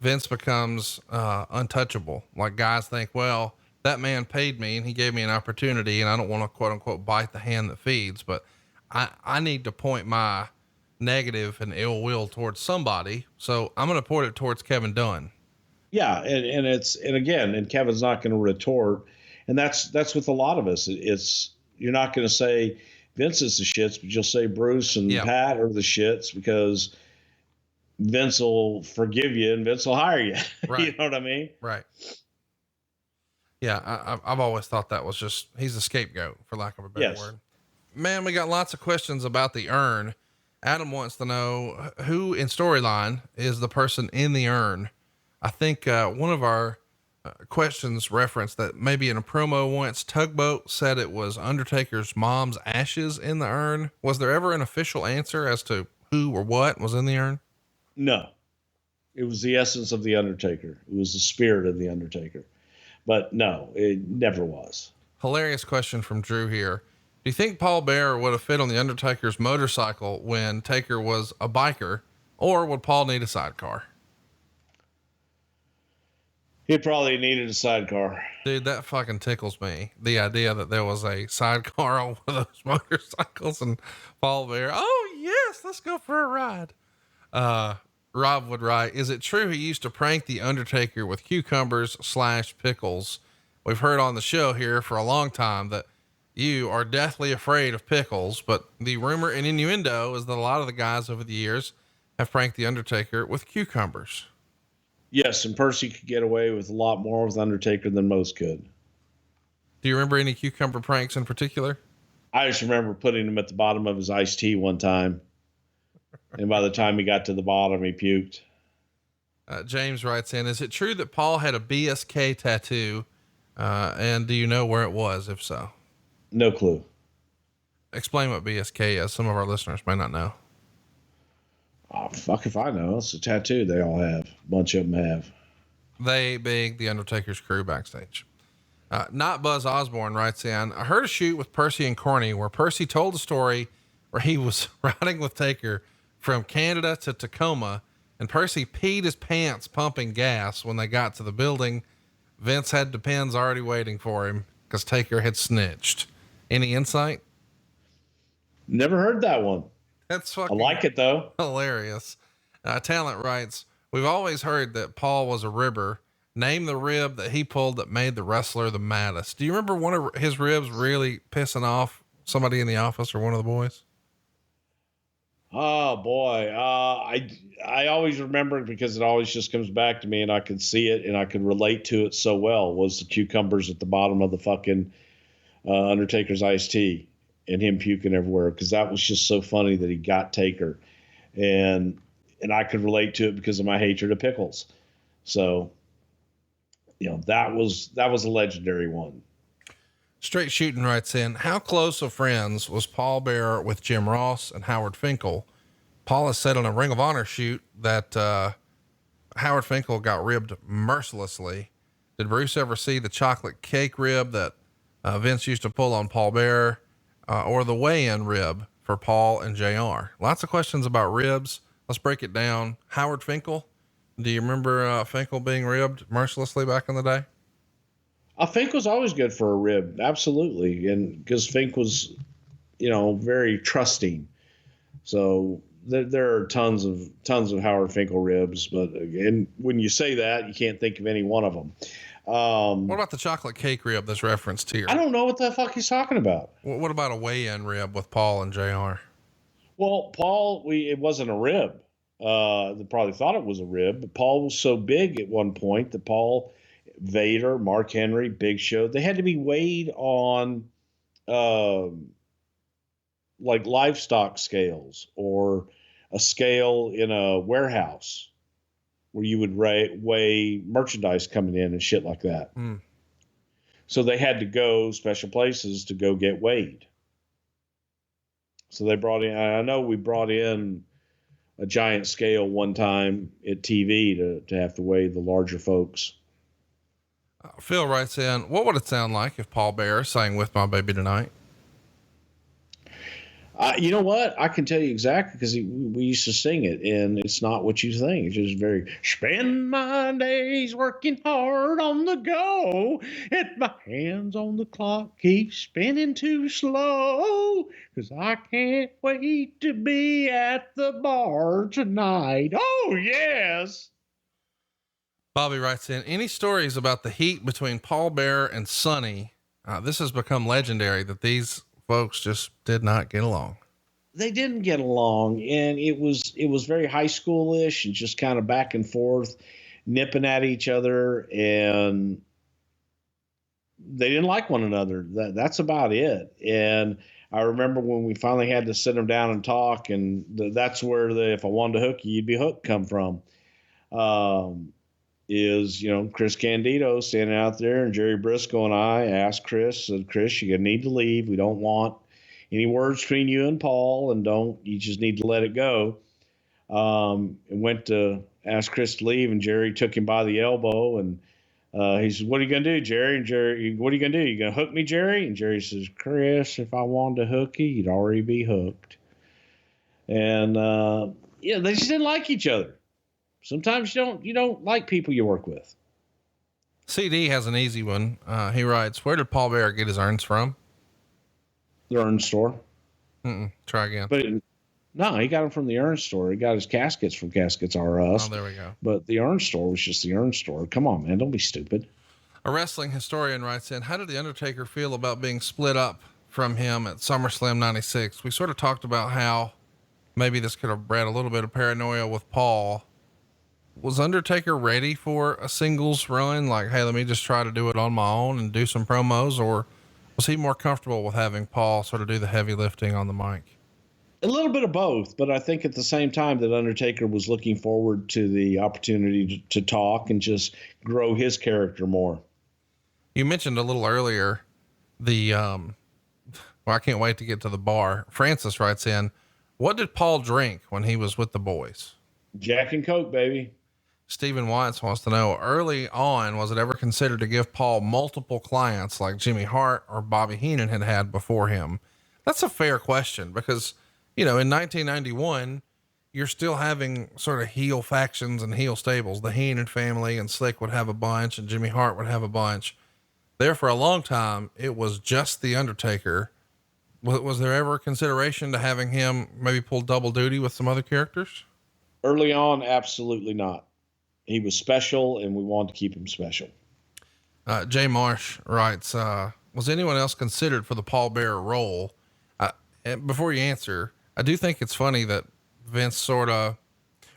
Vince becomes untouchable. Like guys think, well, that man paid me and he gave me an opportunity and I don't want to quote unquote bite the hand that feeds, but I need to point my negative and ill will towards somebody. So I'm going to point it towards Kevin Dunn. Yeah. And Kevin's not going to retort. And that's with a lot of us. You're not going to say Vince is the shits, but you'll say Bruce and Pat are the shits because Vince will forgive you and Vince will hire you. Right. You know what I mean? Right. Yeah. I've always thought that was just, he's a scapegoat for lack of a better word. Man, we got lots of questions about the urn. Adam wants to know who in storyline is the person in the urn. I think, one of our questions referenced that maybe in a promo once Tugboat said it was Undertaker's mom's ashes in the urn. Was there ever an official answer as to who or what was in the urn? No, it was the essence of the Undertaker. It was the spirit of the Undertaker, but no, it never was. Hilarious question from Drew here. Do you think Paul Beare would have fit on the Undertaker's motorcycle when Taker was a biker, or would Paul need a sidecar? He probably needed a sidecar. Dude, that fucking tickles me. The idea that there was a sidecar on one of those motorcycles and Paul Beare. Oh yes, let's go for a ride. Rob would write, is it true he used to prank the Undertaker with cucumbers / pickles? We've heard on the show here for a long time that you are deathly afraid of pickles, but the rumor and innuendo is that a lot of the guys over the years have pranked the Undertaker with cucumbers. Yes, and Percy could get away with a lot more with Undertaker than most could. Do you remember any cucumber pranks in particular? I just remember putting him at the bottom of his iced tea one time. And by the time he got to the bottom, he puked. James writes in, is it true that Paul had a BSK tattoo? And do you know where it was, if so? No clue. Explain what BSK is. Some of our listeners may not know. Oh, fuck if I know. It's a tattoo they all have. A bunch of them have. They big the Undertaker's crew backstage. Not Buzz Osborne writes in, I heard a shoot with Percy and Corny where Percy told a story where he was riding with Taker from Canada to Tacoma, and Percy peed his pants pumping gas when they got to the building. Vince had Depends already waiting for him because Taker had snitched. Any insight? Never heard that one. That's I fucking like it though. hilarious. Talent writes, we've always heard that Paul was a ribber. Name the rib that he pulled that made the wrestler the maddest. Do you remember one of his ribs really pissing off somebody in the office or one of the boys? Oh boy. I always remember it because it always just comes back to me and I could see it and I could relate to it so well, was the cucumbers at the bottom of the fucking Undertaker's iced tea and him puking everywhere. Cause that was just so funny that he got Taker and I could relate to it because of my hatred of pickles. So, that was a legendary one. Straight Shooting writes in, how close of friends was Paul Beare with Jim Ross and Howard Finkel? Paul has said on a Ring of Honor shoot that Howard Finkel got ribbed mercilessly. Did Bruce ever see the chocolate cake rib that Vince used to pull on Paul Beare, or the weigh-in rib for Paul and JR? Lots of questions about ribs. Let's break it down. Howard Finkel. Do you remember Finkel being ribbed mercilessly back in the day? Fink was always good for a rib. Absolutely. And because Fink was, very trusting. So there are tons of Howard Finkel ribs, but again, when you say that, you can't think of any one of them. What about the chocolate cake rib that's referenced here? I don't know what the fuck he's talking about. What about a weigh-in rib with Paul and JR? Well, Paul, it wasn't a rib. They probably thought it was a rib, but Paul was so big at one point that Paul, Vader, Mark Henry, Big Show, they had to be weighed on like livestock scales or a scale in a warehouse where you would weigh merchandise coming in and shit like that. Mm. So they had to go special places to go get weighed. So they brought in, I know we brought in a giant scale one time at TV to have to weigh the larger folks. Phil writes in, what would it sound like if Paul Beare sang With My Baby Tonight? You know what? I can tell you exactly because we used to sing it, and it's not what you think. It's just very, spend my days working hard on the go, and my hands on the clock keep spinning too slow, because I can't wait to be at the bar tonight. Oh, yes. Bobby writes in, any stories about the heat between Paul Beare and Sonny? This has become legendary that these folks just did not get along. They didn't get along, and it was very high schoolish and just kind of back and forth, nipping at each other, and they didn't like one another. That's about it. And I remember when we finally had to sit them down and talk, and that's where if I wanted to hook you, you'd be hooked come from. Is, Chris Candido standing out there, and Jerry Briscoe and I asked Chris, said, Chris, you're going to need to leave. We don't want any words between you and Paul, and you just need to let it go. And went to ask Chris to leave, and Jerry took him by the elbow, and he said, what are you going to do, Jerry? And Jerry, what are you going to do? You going to hook me, Jerry? And Jerry says, Chris, if I wanted to hook you, you'd already be hooked. And, they just didn't like each other. Sometimes you don't like people you work with. CD has an easy one. He writes, where did Paul Beare get his urns from? The urn store. Try again. But no, he got them from the urn store. He got his caskets from Caskets R Us. Oh, there we go. But the urn store was just the urn store. Come on, man. Don't be stupid. A wrestling historian writes in, how did The Undertaker feel about being split up from him at SummerSlam 96? We sort of talked about how maybe this could have bred a little bit of paranoia with Paul. Was Undertaker ready for a singles run? Like, hey, let me just try to do it on my own and do some promos, or was he more comfortable with having Paul sort of do the heavy lifting on the mic? A little bit of both, but I think at the same time that Undertaker was looking forward to the opportunity to talk and just grow his character more. You mentioned a little earlier well, I can't wait to get to the bar. Francis writes in, what did Paul drink when he was with the boys? Jack and Coke, baby. Stephen Watts wants to know, early on, was it ever considered to give Paul multiple clients like Jimmy Hart or Bobby Heenan had before him? That's a fair question because, in 1991, you're still having sort of heel factions and heel stables. The Heenan family and Slick would have a bunch and Jimmy Hart would have a bunch. There for a long time, it was just The Undertaker Was there ever a consideration to having him maybe pull double duty with some other characters? Early on, absolutely not. He was special, and we wanted to keep him special. Jay Marsh writes, was anyone else considered for the Paul Bearer role? And before you answer, I do think it's funny that Vince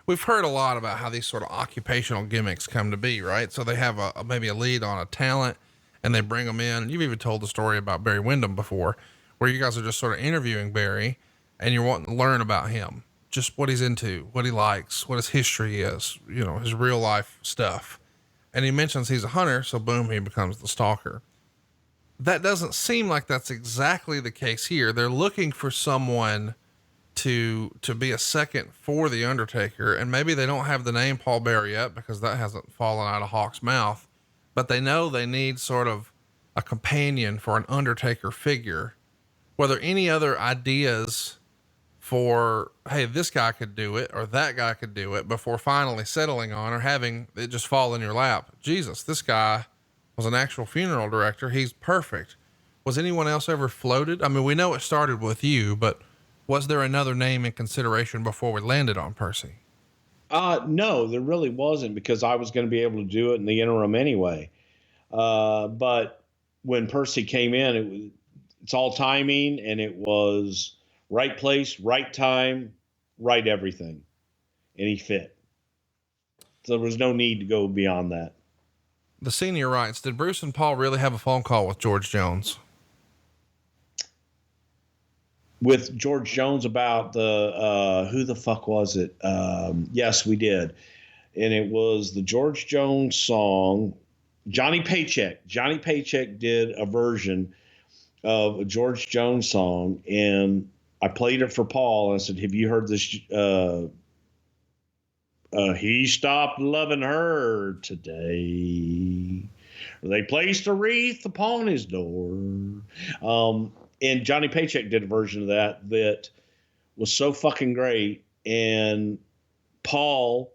we've heard a lot about how these sort of occupational gimmicks come to be, right? So they have maybe a lead on a talent and they bring them in. And you've even told the story about Barry Windham before, where you guys are just sort of interviewing Barry and you're wanting to learn about him, just what he's into, what he likes, what his history is, his real life stuff. And he mentions he's a hunter. So boom, he becomes the stalker. That doesn't seem like that's exactly the case here. They're looking for someone to be a second for the Undertaker. And maybe they don't have the name Paul Bearer yet because that hasn't fallen out of Hawk's mouth, but they know they need sort of a companion for an Undertaker figure. Were there any other ideas for, hey, this guy could do it or that guy could do it, before finally settling on or having it just fall in your lap? Jesus, this guy was an actual funeral director. He's perfect. Was anyone else ever floated? I mean, we know it started with you, but was there another name in consideration before we landed on Percy? No, there really wasn't, because I was going to be able to do it in the interim anyway. But when Percy came in, it's all timing, and it was right place, right time, right everything. And he fit. So there was no need to go beyond that. The senior writes, did Bruce and Paul really have a phone call with George Jones? With George Jones about the, who the fuck was it? Yes, we did. And it was the George Jones song, Johnny Paycheck. Johnny Paycheck did a version of a George Jones song, and I played it for Paul. And I said, have you heard this? He stopped loving her today. They placed a wreath upon his door. And Johnny Paycheck did a version of that was so fucking great. And Paul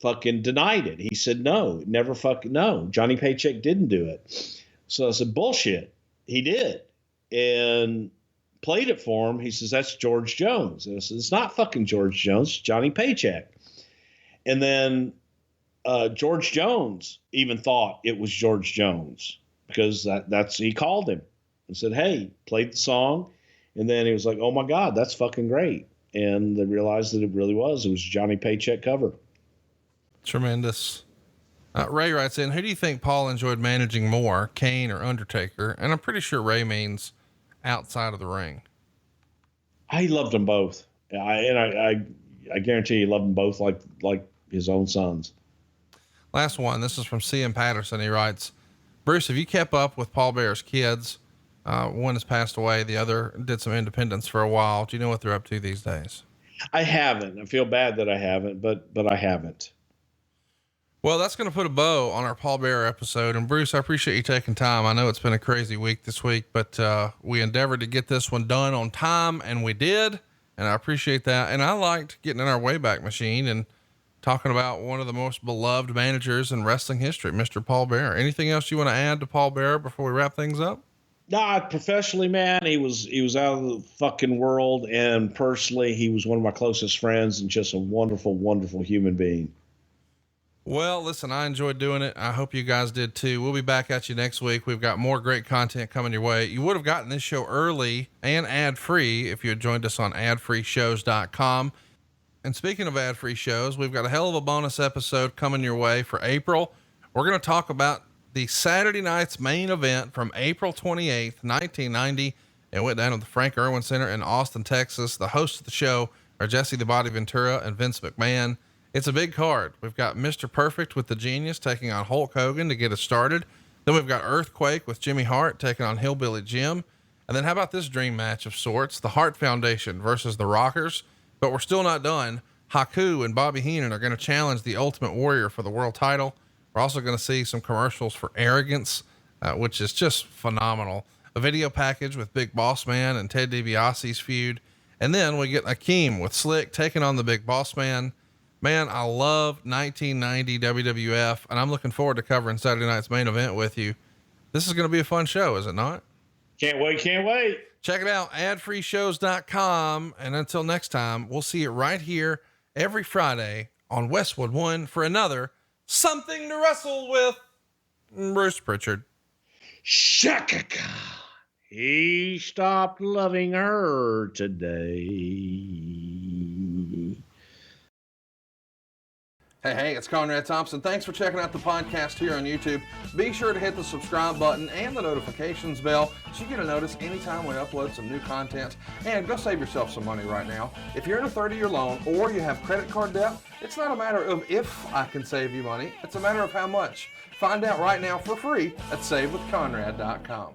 fucking denied it. He said, no, never fucking, no, Johnny Paycheck didn't do it. So I said, bullshit. He did. And played it for him. He says, that's George Jones. And I said, it's not fucking George Jones, it's Johnny Paycheck. And then George Jones even thought it was George Jones, because that's he called him and said, hey, played the song. And then he was like, oh my God, that's fucking great. And they realized that it was Johnny Paycheck cover. Tremendous. Ray writes in, who do you think Paul enjoyed managing more, Kane or Undertaker? And I'm pretty sure Ray means outside of the ring. I loved them both. I guarantee he loved them both like his own sons. Last one. This is from C.M. Patterson. He writes, Bruce, have you kept up with Paul Bearer's kids? One has passed away. The other did some independence for a while. Do you know what they're up to these days? I haven't. I feel bad that I haven't, but I haven't. Well, that's going to put a bow on our Paul Bearer episode. And Bruce, I appreciate you taking time. I know it's been a crazy week this week, but we endeavored to get this one done on time, and we did. And I appreciate that. And I liked getting in our Wayback Machine and talking about one of the most beloved managers in wrestling history, Mr. Paul Bearer. Anything else you want to add to Paul Bearer before we wrap things up? Nah, professionally, man, he was out of the fucking world. And personally, he was one of my closest friends and just a wonderful, wonderful human being. Well, listen, I enjoyed doing it. I hope you guys did too. We'll be back at you next week. We've got more great content coming your way. You would have gotten this show early and ad-free if you had joined us on adfreeshows.com. And speaking of ad-free shows, we've got a hell of a bonus episode coming your way for April. We're going to talk about the Saturday night's main event from April 28th, 1990. It went down at the Frank Irwin Center in Austin, Texas. The hosts of the show are Jesse the Body Ventura and Vince McMahon. It's a big card. We've got Mr. Perfect with the Genius taking on Hulk Hogan to get us started. Then we've got Earthquake with Jimmy Hart taking on Hillbilly Jim. And then how about this dream match of sorts? The Hart Foundation versus the Rockers. But we're still not done. Haku and Bobby Heenan are going to challenge the Ultimate Warrior for the world title. We're also going to see some commercials for Arrogance, which is just phenomenal. A video package with Big Boss Man and Ted DiBiase's feud. And then we get Akeem with Slick taking on the Big Boss Man. Man, I love 1990 WWF, and I'm looking forward to covering Saturday night's main event with you. This is going to be a fun show, is it not? Can't wait. Can't wait. Check it out, adfreeshows.com. And until next time, we'll see you right here every Friday on Westwood One for another Something to Wrestle with. Bruce Prichard. Shakaka. He stopped loving her today. Hey, it's Conrad Thompson. Thanks for checking out the podcast here on YouTube. Be sure to hit the subscribe button and the notifications bell so you get a notice anytime we upload some new content. And go save yourself some money right now. If you're in a 30-year loan or you have credit card debt, it's not a matter of if I can save you money. It's a matter of how much. Find out right now for free at SaveWithConrad.com.